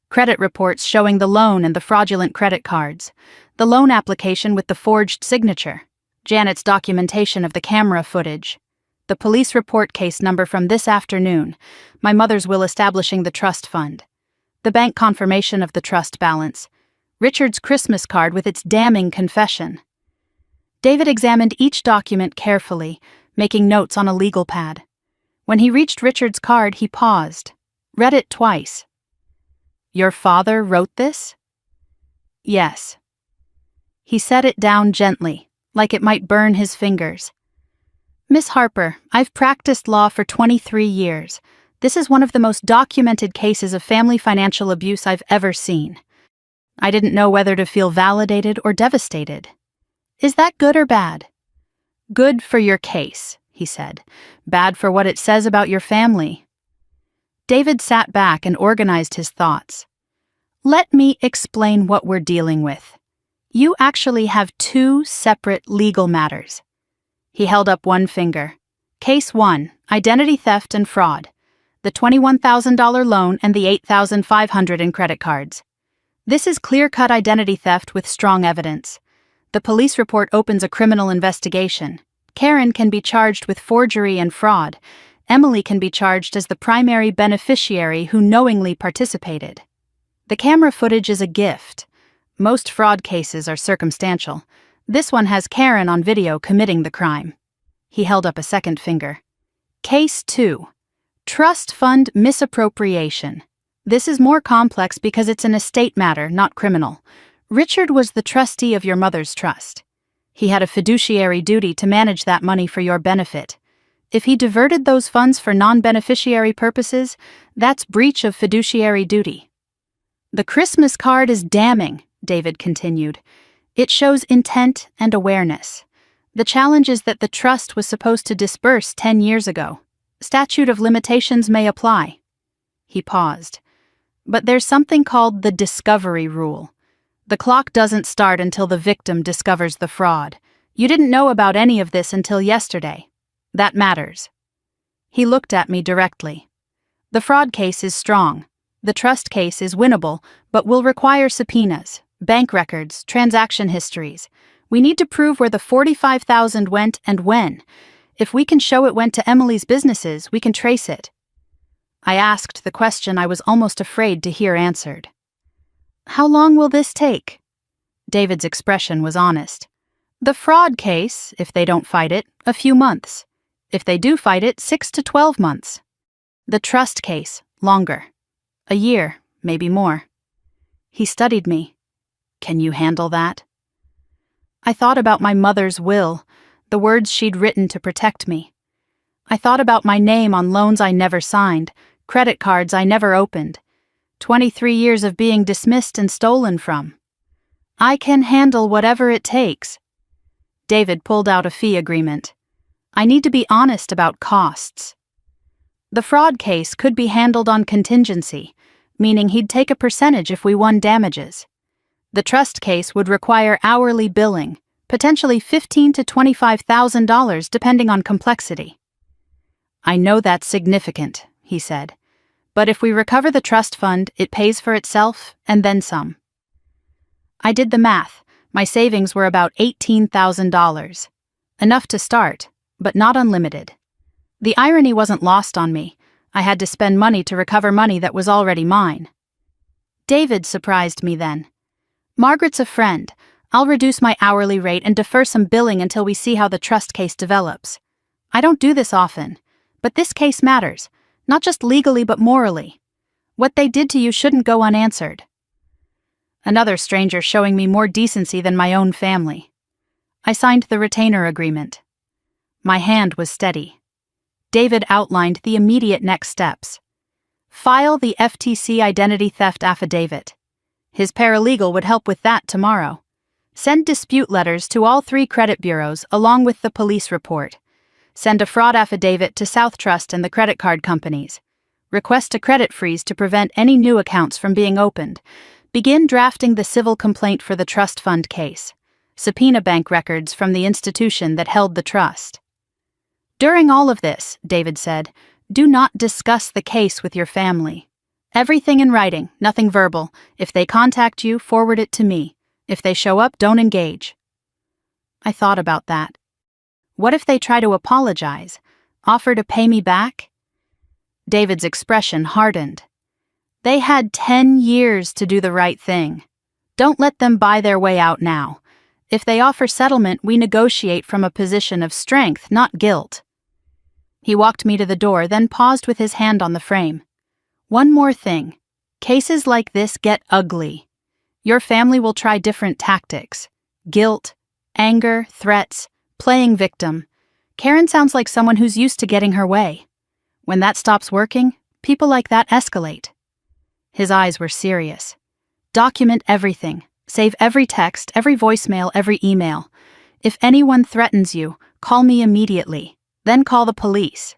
Credit reports showing the loan and the fraudulent credit cards, the loan application with the forged signature, Janet's documentation of the camera footage, the police report case number from this afternoon, my mother's will establishing the trust fund, the bank confirmation of the trust balance, Richard's Christmas card with its damning confession. David examined each document carefully, making notes on a legal pad. When he reached Richard's card, he paused, read it twice. "Your father wrote this?" "Yes." He set it down gently, like it might burn his fingers. "Miss Harper, I've practiced law for 23 years. This is one of the most documented cases of family financial abuse I've ever seen. I didn't know whether to feel validated or devastated. Is that good or bad?" "Good for your case," he said. "Bad for what it says about your family." David sat back and organized his thoughts. "Let me explain what we're dealing with. You actually have 2 separate legal matters." He held up one finger. "Case 1, identity theft and fraud. The $21,000 loan and the $8,500 in credit cards. This is clear-cut identity theft with strong evidence. The police report opens a criminal investigation. Karen can be charged with forgery and fraud. Emily can be charged as the primary beneficiary who knowingly participated. The camera footage is a gift. Most fraud cases are circumstantial. This one has Karen on video committing the crime." He held up a second finger. "Case 2, trust fund misappropriation. This is more complex because it's an estate matter, not criminal. Richard was the trustee of your mother's trust. He had a fiduciary duty to manage that money for your benefit. If he diverted those funds for non-beneficiary purposes, that's breach of fiduciary duty." "The Christmas card is damning," David continued. "It shows intent and awareness. The challenge is that the trust was supposed to disburse 10 years ago. Statute of limitations may apply." He paused. "But there's something called the discovery rule. The clock doesn't start until the victim discovers the fraud. You didn't know about any of this until yesterday. That matters." He looked at me directly. "The fraud case is strong. The trust case is winnable, but will require subpoenas, bank records, transaction histories. We need to prove where the $45,000 went and when. If we can show it went to Emily's businesses, we can trace it." I asked the question I was almost afraid to hear answered. "How long will this take?" David's expression was honest. "The fraud case, if they don't fight it, a few months. If they do fight it, 6 to 12 months. The trust case, longer. A year, maybe more." He studied me. "Can you handle that?" I thought about my mother's will, the words she'd written to protect me. I thought about my name on loans I never signed, credit cards I never opened, 23 years of being dismissed and stolen from. "I can handle whatever it takes." David pulled out a fee agreement. "I need to be honest about costs." The fraud case could be handled on contingency, meaning he'd take a percentage if we won damages. The trust case would require hourly billing, potentially $15,000 to $25,000 depending on complexity. "I know that's significant," he said. "But if we recover the trust fund, it pays for itself and then some." I did the math. My savings were about $18,000. Enough to start, but not unlimited. The irony wasn't lost on me. I had to spend money to recover money that was already mine. David surprised me then. "Margaret's a friend. I'll reduce my hourly rate and defer some billing until we see how the trust case develops. I don't do this often, but this case matters, not just legally but morally. What they did to you shouldn't go unanswered." Another stranger showing me more decency than my own family. I signed the retainer agreement. My hand was steady. David outlined the immediate next steps. File the FTC identity theft affidavit. His paralegal would help with that tomorrow. Send dispute letters to all 3 credit bureaus along with the police report. Send a fraud affidavit to South Trust and the credit card companies. Request a credit freeze to prevent any new accounts from being opened. Begin drafting the civil complaint for the trust fund case. Subpoena bank records from the institution that held the trust. During all of this, David said, do not discuss the case with your family. Everything in writing, nothing verbal. If they contact you, forward it to me. If they show up, don't engage. I thought about that. What if they try to apologize? Offer to pay me back? David's expression hardened. They had 10 years to do the right thing. Don't let them buy their way out now. If they offer settlement, we negotiate from a position of strength, not guilt. He walked me to the door, then paused with his hand on the frame. One more thing. Cases like this get ugly. Your family will try different tactics. Guilt, anger, threats, playing victim. Karen sounds like someone who's used to getting her way. When that stops working, people like that escalate. His eyes were serious. Document everything. Save every text, every voicemail, every email. If anyone threatens you, call me immediately. Then call the police.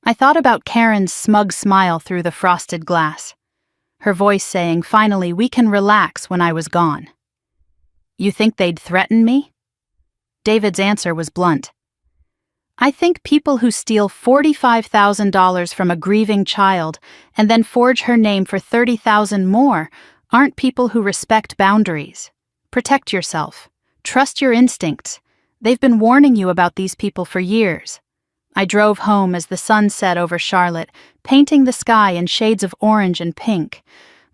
I thought about Karen's smug smile through the frosted glass. Her voice saying, finally, we can relax when I was gone. You think they'd threaten me? David's answer was blunt. I think people who steal $45,000 from a grieving child and then forge her name for $30,000 more aren't people who respect boundaries. Protect yourself. Trust your instincts. They've been warning you about these people for years. I drove home as the sun set over Charlotte, painting the sky in shades of orange and pink.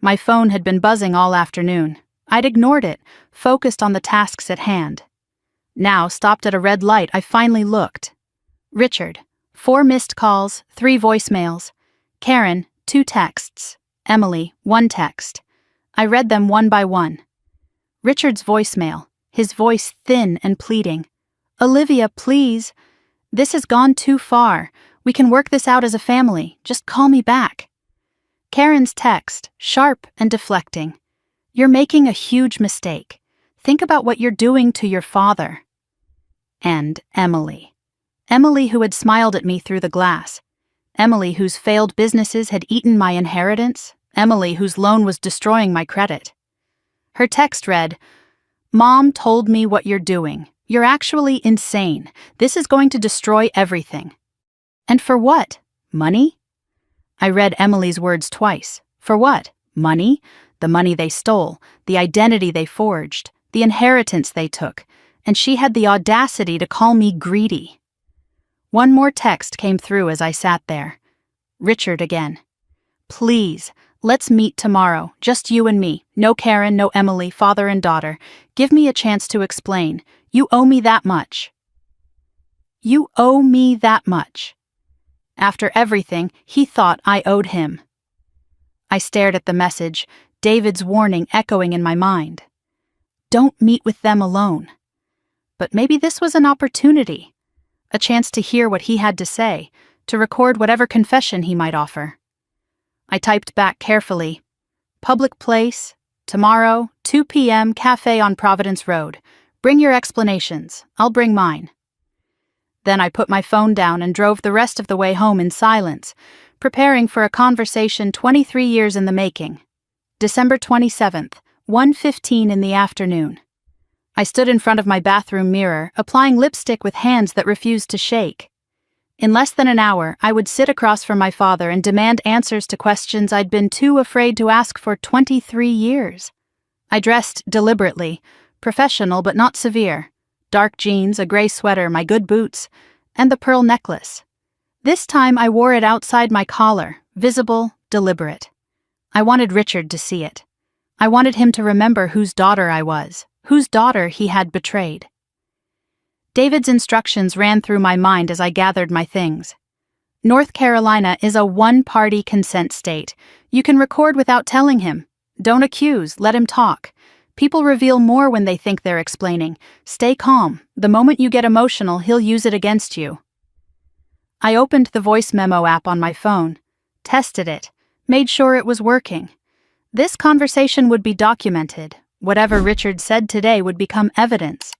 My phone had been buzzing all afternoon. I'd ignored it, focused on the tasks at hand. Now, stopped at a red light, I finally looked. Richard, 4 missed calls, 3 voicemails. Karen, 2 texts. Emily, 1 text. I read them one by one. Richard's voicemail, his voice thin and pleading. Olivia, please. This has gone too far. We can work this out as a family. Just call me back. Karen's text, sharp and deflecting. You're making a huge mistake. Think about what you're doing to your father. And Emily. Emily, who had smiled at me through the glass. Emily, whose failed businesses had eaten my inheritance. Emily, whose loan was destroying my credit. Her text read, Mom told me what you're doing. You're actually insane. This is going to destroy everything. And for what? Money? I read Emily's words twice. For what? Money? The money they stole, the identity they forged, the inheritance they took, and she had the audacity to call me greedy. One more text came through as I sat there. Richard again. Please, let's meet tomorrow, just you and me. No Karen, no Emily, father and daughter. Give me a chance to explain. You owe me that much. You owe me that much. After everything, he thought I owed him. I stared at the message, David's warning echoing in my mind. Don't meet with them alone. But maybe this was an opportunity, a chance to hear what he had to say, to record whatever confession he might offer. I typed back carefully. Public place, tomorrow, 2 p.m., cafe on Providence Road. Bring your explanations. I'll bring mine. Then I put my phone down and drove the rest of the way home in silence, preparing for a conversation 23 years in the making. December 27th, 1:15 in the afternoon. I stood in front of my bathroom mirror, applying lipstick with hands that refused to shake. In less than an hour, I would sit across from my father and demand answers to questions I'd been too afraid to ask for 23 years. I dressed deliberately, professional but not severe. Dark jeans, a gray sweater, my good boots, and the pearl necklace. This time I wore it outside my collar, visible, deliberate. I wanted Richard to see it. I wanted him to remember whose daughter I was, whose daughter he had betrayed. David's instructions ran through my mind as I gathered my things. North Carolina is a one-party consent state. You can record without telling him. Don't accuse, let him talk. People reveal more when they think they're explaining. Stay calm. The moment you get emotional, he'll use it against you. I opened the voice memo app on my phone, tested it, made sure it was working. This conversation would be documented. Whatever Richard said today would become evidence.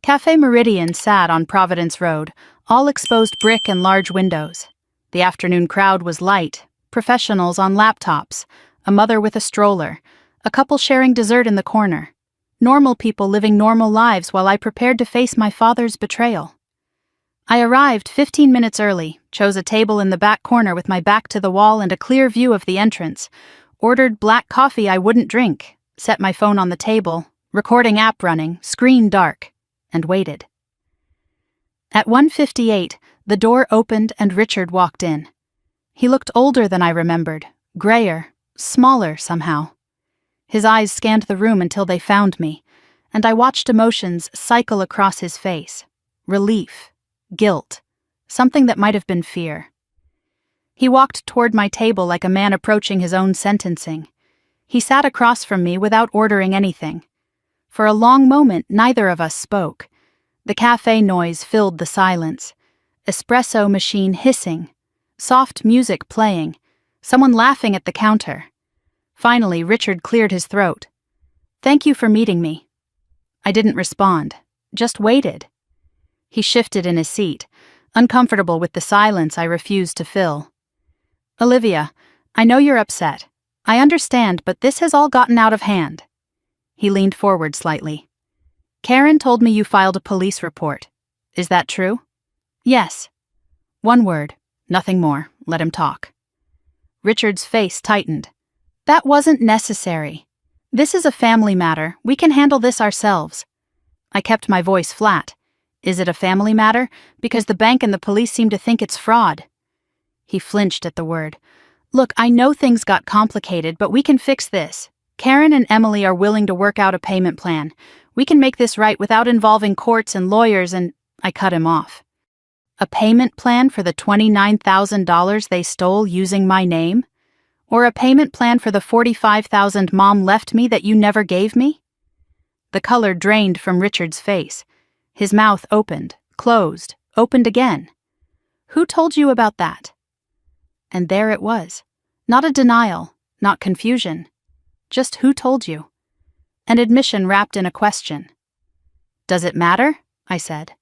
Café Meridian sat on Providence Road, all exposed brick and large windows. The afternoon crowd was light, professionals on laptops, a mother with a stroller, a couple sharing dessert in the corner. Normal people living normal lives while I prepared to face my father's betrayal. I arrived 15 minutes early, chose a table in the back corner with my back to the wall and a clear view of the entrance, ordered black coffee I wouldn't drink, set my phone on the table, recording app running, screen dark, and waited. At 1:58, the door opened and Richard walked in. He looked older than I remembered, grayer, smaller somehow. His eyes scanned the room until they found me, and I watched emotions cycle across his face. Relief, guilt, something that might have been fear. He walked toward my table like a man approaching his own sentencing. He sat across from me without ordering anything. For a long moment, neither of us spoke. The cafe noise filled the silence. Espresso machine hissing, soft music playing, someone laughing at the counter. Finally, Richard cleared his throat. "Thank you for meeting me." I didn't respond, just waited. He shifted in his seat, uncomfortable with the silence I refused to fill. "Olivia, I know you're upset. I understand, but this has all gotten out of hand." He leaned forward slightly. "Karen told me you filed a police report. Is that true?" "Yes." One word, nothing more. Let him talk. Richard's face tightened. "That wasn't necessary. This is a family matter. We can handle this ourselves." I kept my voice flat. "Is it a family matter? Because the bank and the police seem to think it's fraud." He flinched at the word. "Look, I know things got complicated, but we can fix this. Karen and Emily are willing to work out a payment plan. We can make this right without involving courts and lawyers and—" I cut him off. "A payment plan for the $29,000 they stole using my name? Or a payment plan for the $45,000 Mom left me that you never gave me?" The color drained from Richard's face. His mouth opened, closed, opened again. "Who told you about that?" And there it was. Not a denial, not confusion. Just who told you? An admission wrapped in a question. "Does it matter?" I said.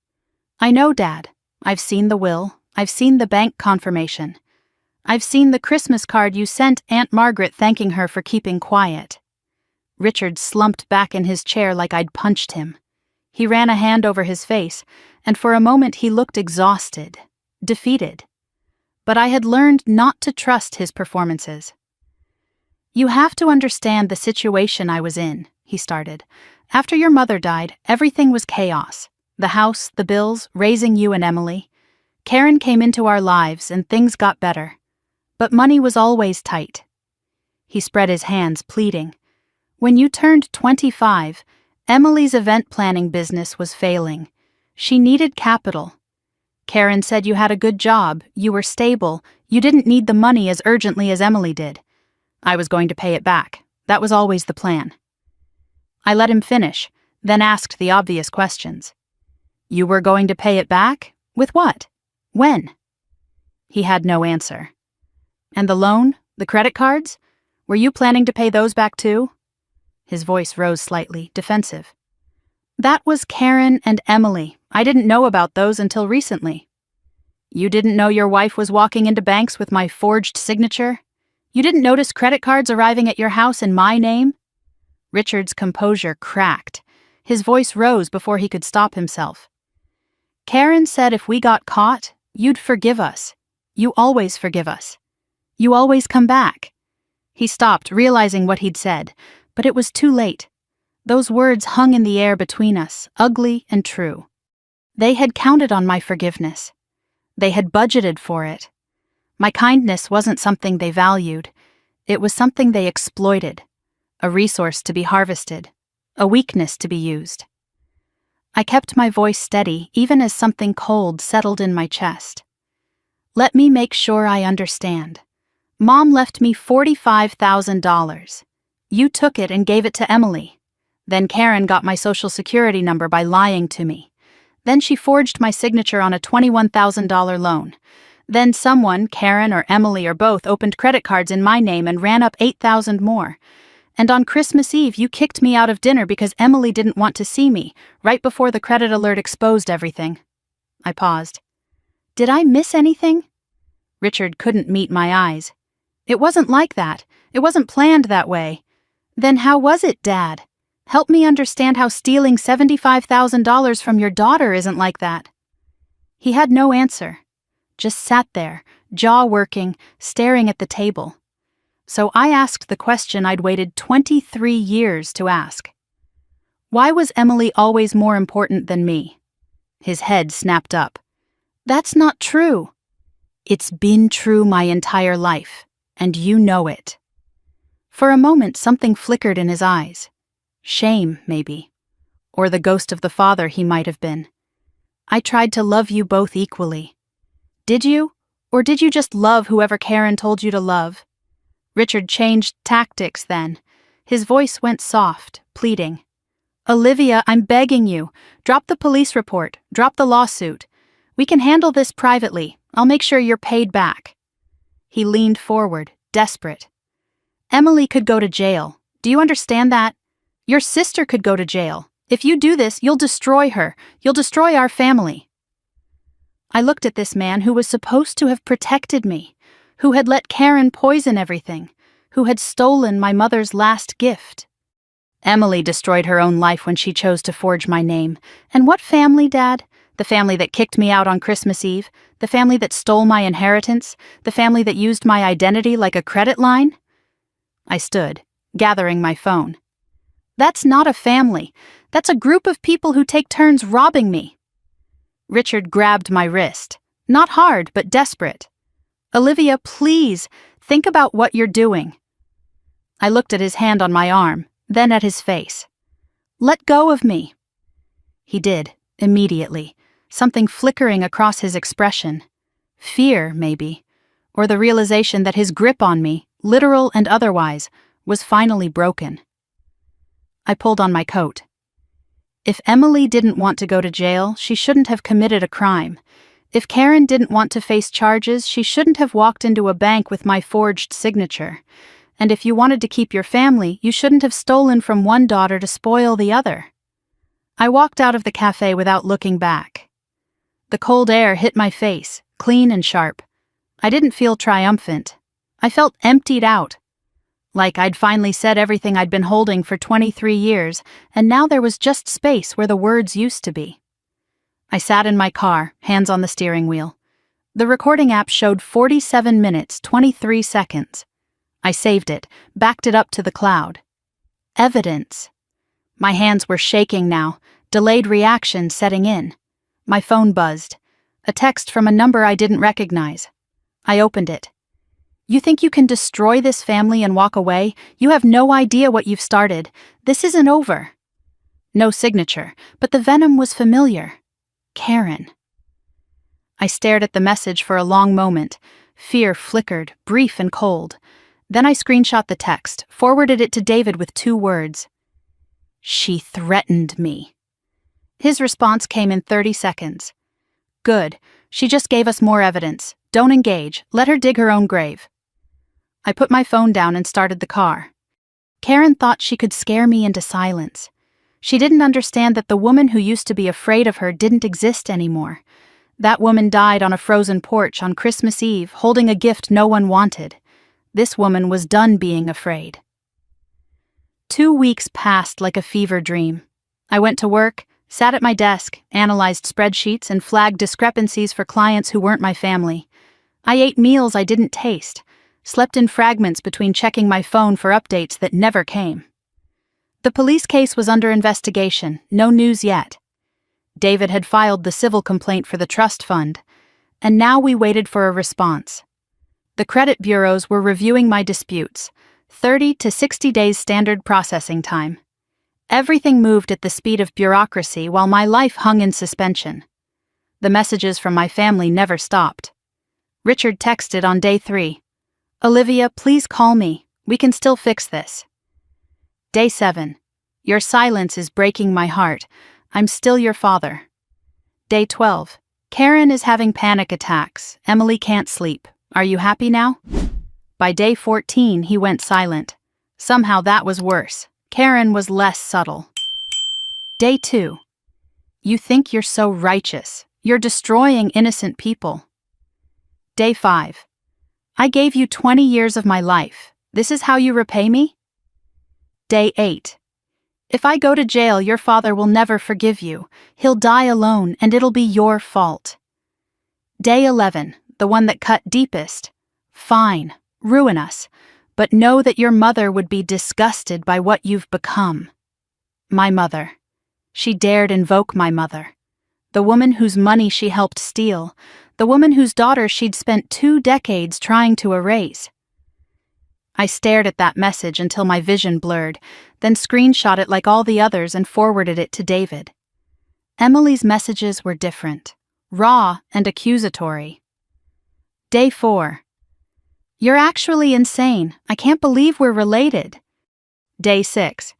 "I know, Dad. I've seen the will. I've seen the bank confirmation. I've seen the Christmas card you sent Aunt Margaret thanking her for keeping quiet." Richard slumped back in his chair like I'd punched him. He ran a hand over his face, and for a moment he looked exhausted, defeated. But I had learned not to trust his performances. "You have to understand the situation I was in," he started. "After your mother died, everything was chaos. The house, the bills, raising you and Emily. Karen came into our lives and things got better. But money was always tight." He spread his hands, pleading. "When you turned 25, Emily's event planning business was failing. She needed capital. Karen said you had a good job, you were stable, you didn't need the money as urgently as Emily did. I was going to pay it back. That was always the plan." I let him finish, then asked the obvious questions. "You were going to pay it back? With what? When?" He had no answer. "And the loan? The credit cards? Were you planning to pay those back too?" His voice rose slightly, defensive. "That was Karen and Emily. I didn't know about those until recently." "You didn't know your wife was walking into banks with my forged signature? You didn't notice credit cards arriving at your house in my name?" Richard's composure cracked. His voice rose before he could stop himself. "Karen said if we got caught, you'd forgive us. You always forgive us. You always come back." He stopped, realizing what he'd said, but it was too late. Those words hung in the air between us, ugly and true. They had counted on my forgiveness. They had budgeted for it. My kindness wasn't something they valued. It was something they exploited, a resource to be harvested, a weakness to be used. I kept my voice steady even as something cold settled in my chest. "Let me make sure I understand. Mom left me $45,000. You took it and gave it to Emily. Then Karen got my social security number by lying to me. Then she forged my signature on a $21,000 loan. Then someone, Karen or Emily or both, opened credit cards in my name and ran up $8,000 more. And on Christmas Eve, you kicked me out of dinner because Emily didn't want to see me, right before the credit alert exposed everything. I paused. Did I miss anything? Richard couldn't meet my eyes. It wasn't like that. It wasn't planned that way. Then how was it, Dad? Help me understand how stealing $75,000 from your daughter isn't like that. He had no answer. Just sat there, jaw working, staring at the table. So I asked the question I'd waited 23 years to ask. Why was Emily always more important than me? His head snapped up. That's not true. It's been true my entire life, and you know it. For a moment, something flickered in his eyes. Shame, maybe. Or the ghost of the father he might have been. I tried to love you both equally. Did you? Or did you just love whoever Karen told you to love? Richard changed tactics then. His voice went soft, pleading. Olivia, I'm begging you. Drop the police report. Drop the lawsuit. We can handle this privately. I'll make sure you're paid back. He leaned forward, desperate. Emily could go to jail. Do you understand that? Your sister could go to jail. If you do this, you'll destroy her. You'll destroy our family. I looked at this man who was supposed to have protected me, who had let Karen poison everything, who had stolen my mother's last gift. Emily destroyed her own life when she chose to forge my name. And what family, Dad? The family that kicked me out on Christmas Eve? The family that stole my inheritance? The family that used my identity like a credit line? I stood, gathering my phone. That's not a family. That's a group of people who take turns robbing me. Richard grabbed my wrist. Not hard, but desperate. Olivia, please, think about what you're doing. I looked at his hand on my arm, then at his face. Let go of me. He did, immediately, something flickering across his expression. Fear, maybe, or the realization that his grip on me, literal and otherwise, was finally broken. I pulled on my coat. If Emily didn't want to go to jail, she shouldn't have committed a crime. If Karen didn't want to face charges, she shouldn't have walked into a bank with my forged signature. And if you wanted to keep your family, you shouldn't have stolen from one daughter to spoil the other. I walked out of the cafe without looking back. The cold air hit my face, clean and sharp. I didn't feel triumphant. I felt emptied out. Like I'd finally said everything I'd been holding for 23 years, and now there was just space where the words used to be. I sat in my car, hands on the steering wheel. The recording app showed 47 minutes, 23 seconds. I saved it, backed it up to the cloud. Evidence. My hands were shaking now, delayed reaction setting in. My phone buzzed. A text from a number I didn't recognize. I opened it. You think you can destroy this family and walk away? You have no idea what you've started. This isn't over. No signature, but the venom was familiar. Karen. I stared at the message for a long moment. Fear flickered, brief and cold. Then I screenshot the text, forwarded it to David with 2 words. She threatened me. His response came in 30 seconds. Good. She just gave us more evidence. Don't engage. Let her dig her own grave. I put my phone down and started the car. Karen thought she could scare me into silence. She didn't understand that the woman who used to be afraid of her didn't exist anymore. That woman died on a frozen porch on Christmas Eve, holding a gift no one wanted. This woman was done being afraid. 2 weeks passed like a fever dream. I went to work, sat at my desk, analyzed spreadsheets, and flagged discrepancies for clients who weren't my family. I ate meals I didn't taste, slept in fragments between checking my phone for updates that never came. The police case was under investigation, no news yet. David had filed the civil complaint for the trust fund, and now we waited for a response. The credit bureaus were reviewing my disputes, 30 to 60 days standard processing time. Everything moved at the speed of bureaucracy while my life hung in suspension. The messages from my family never stopped. Richard texted on day 3. Olivia, please call me. We can still fix this. Day 7. Your silence is breaking my heart. I'm still your father. Day 12. Karen is having panic attacks. Emily can't sleep. Are you happy now? By day 14, he went silent. Somehow that was worse. Karen was less subtle. Day 2. You think you're so righteous. You're destroying innocent people. Day 5. I gave you 20 years of my life. This is how you repay me? Day 8. If I go to jail, your father will never forgive you. He'll die alone, and it'll be your fault. Day 11, the one that cut deepest. Fine, ruin us, but know that your mother would be disgusted by what you've become. My mother. She dared invoke my mother. The woman whose money she helped steal. The woman whose daughter she'd spent 2 decades trying to erase. I stared at that message until my vision blurred, then screenshot it like all the others and forwarded it to David. Emily's messages were different, raw and accusatory. Day 4. You're actually insane. I can't believe we're related. Day 6.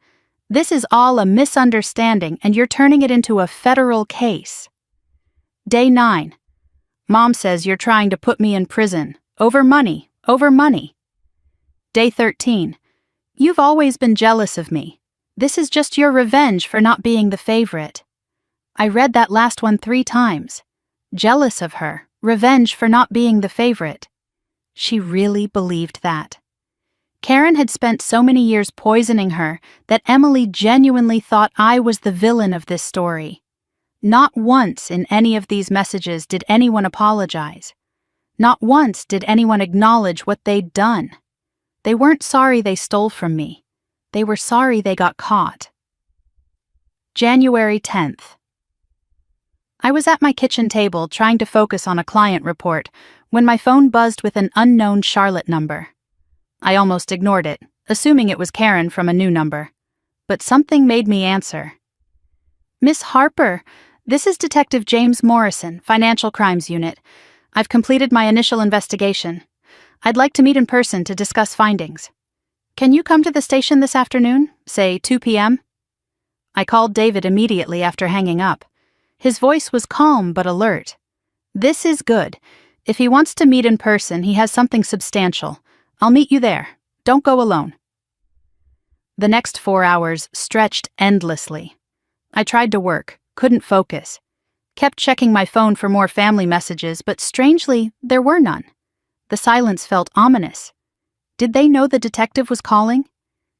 This is all a misunderstanding and you're turning it into a federal case. Day 9. Mom says you're trying to put me in prison. Over money, over money. Day 13. You've always been jealous of me. This is just your revenge for not being the favorite. I read that last one 3 times. Jealous of her, revenge for not being the favorite. She really believed that. Karen had spent so many years poisoning her that Emily genuinely thought I was the villain of this story. Not once in any of these messages did anyone apologize. Not once did anyone acknowledge what they'd done. They weren't sorry they stole from me. They were sorry they got caught. January 10th. I was at my kitchen table trying to focus on a client report when my phone buzzed with an unknown Charlotte number. I almost ignored it, assuming it was Karen from a new number. But something made me answer. Miss Harper, this is Detective James Morrison, Financial Crimes Unit. I've completed my initial investigation. I'd like to meet in person to discuss findings. Can you come to the station this afternoon, say 2 p.m.? I called David immediately after hanging up. His voice was calm but alert. This is good. If he wants to meet in person, he has something substantial. I'll meet you there. Don't go alone. The next 4 hours stretched endlessly. I tried to work, couldn't focus. Kept checking my phone for more family messages, but strangely, there were none. The silence felt ominous. Did they know the detective was calling?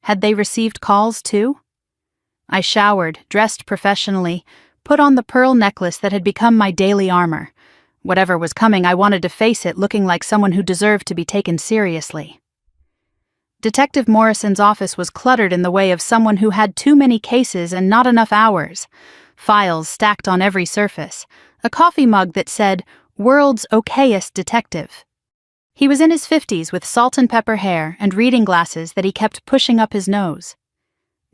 Had they received calls too? I showered, dressed professionally, put on the pearl necklace that had become my daily armor. Whatever was coming, I wanted to face it looking like someone who deserved to be taken seriously. Detective Morrison's office was cluttered in the way of someone who had too many cases and not enough hours. Files stacked on every surface. A coffee mug that said, "World's okayest detective." He was in his 50s with salt and pepper hair and reading glasses that he kept pushing up his nose.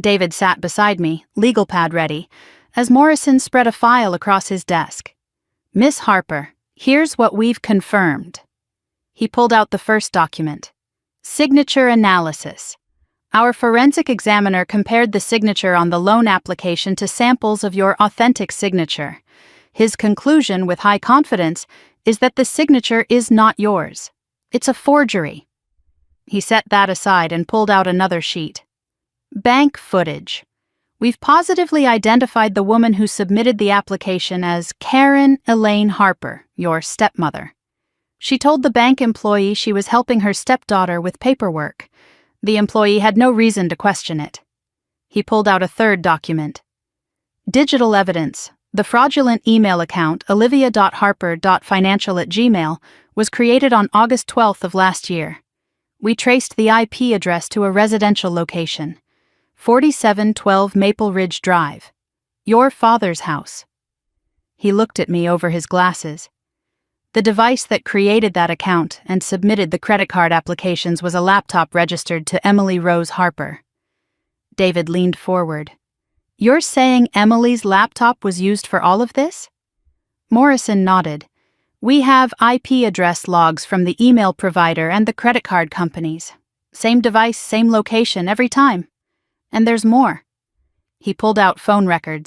David sat beside me, legal pad ready, as Morrison spread a file across his desk. Miss Harper, here's what we've confirmed. He pulled out the first document. Signature analysis. Our forensic examiner compared the signature on the loan application to samples of your authentic signature. His conclusion, with high confidence, is that the signature is not yours. It's a forgery. He set that aside and pulled out another sheet. Bank footage. We've positively identified the woman who submitted the application as Karen Elaine Harper, your stepmother. She told the bank employee she was helping her stepdaughter with paperwork. The employee had no reason to question it. He pulled out a third document. Digital evidence. The fraudulent email account olivia.harper.financial@gmail was created on August 12th of last year. We traced the IP address to a residential location. 4712 Maple Ridge Drive. Your father's house. He looked at me over his glasses. The device that created that account and submitted the credit card applications was a laptop registered to Emily Rose Harper. David leaned forward. You're saying Emily's laptop was used for all of this? Morrison nodded. We have IP address logs from the email provider and the credit card companies. Same device, same location every time. And there's more. He pulled out phone records.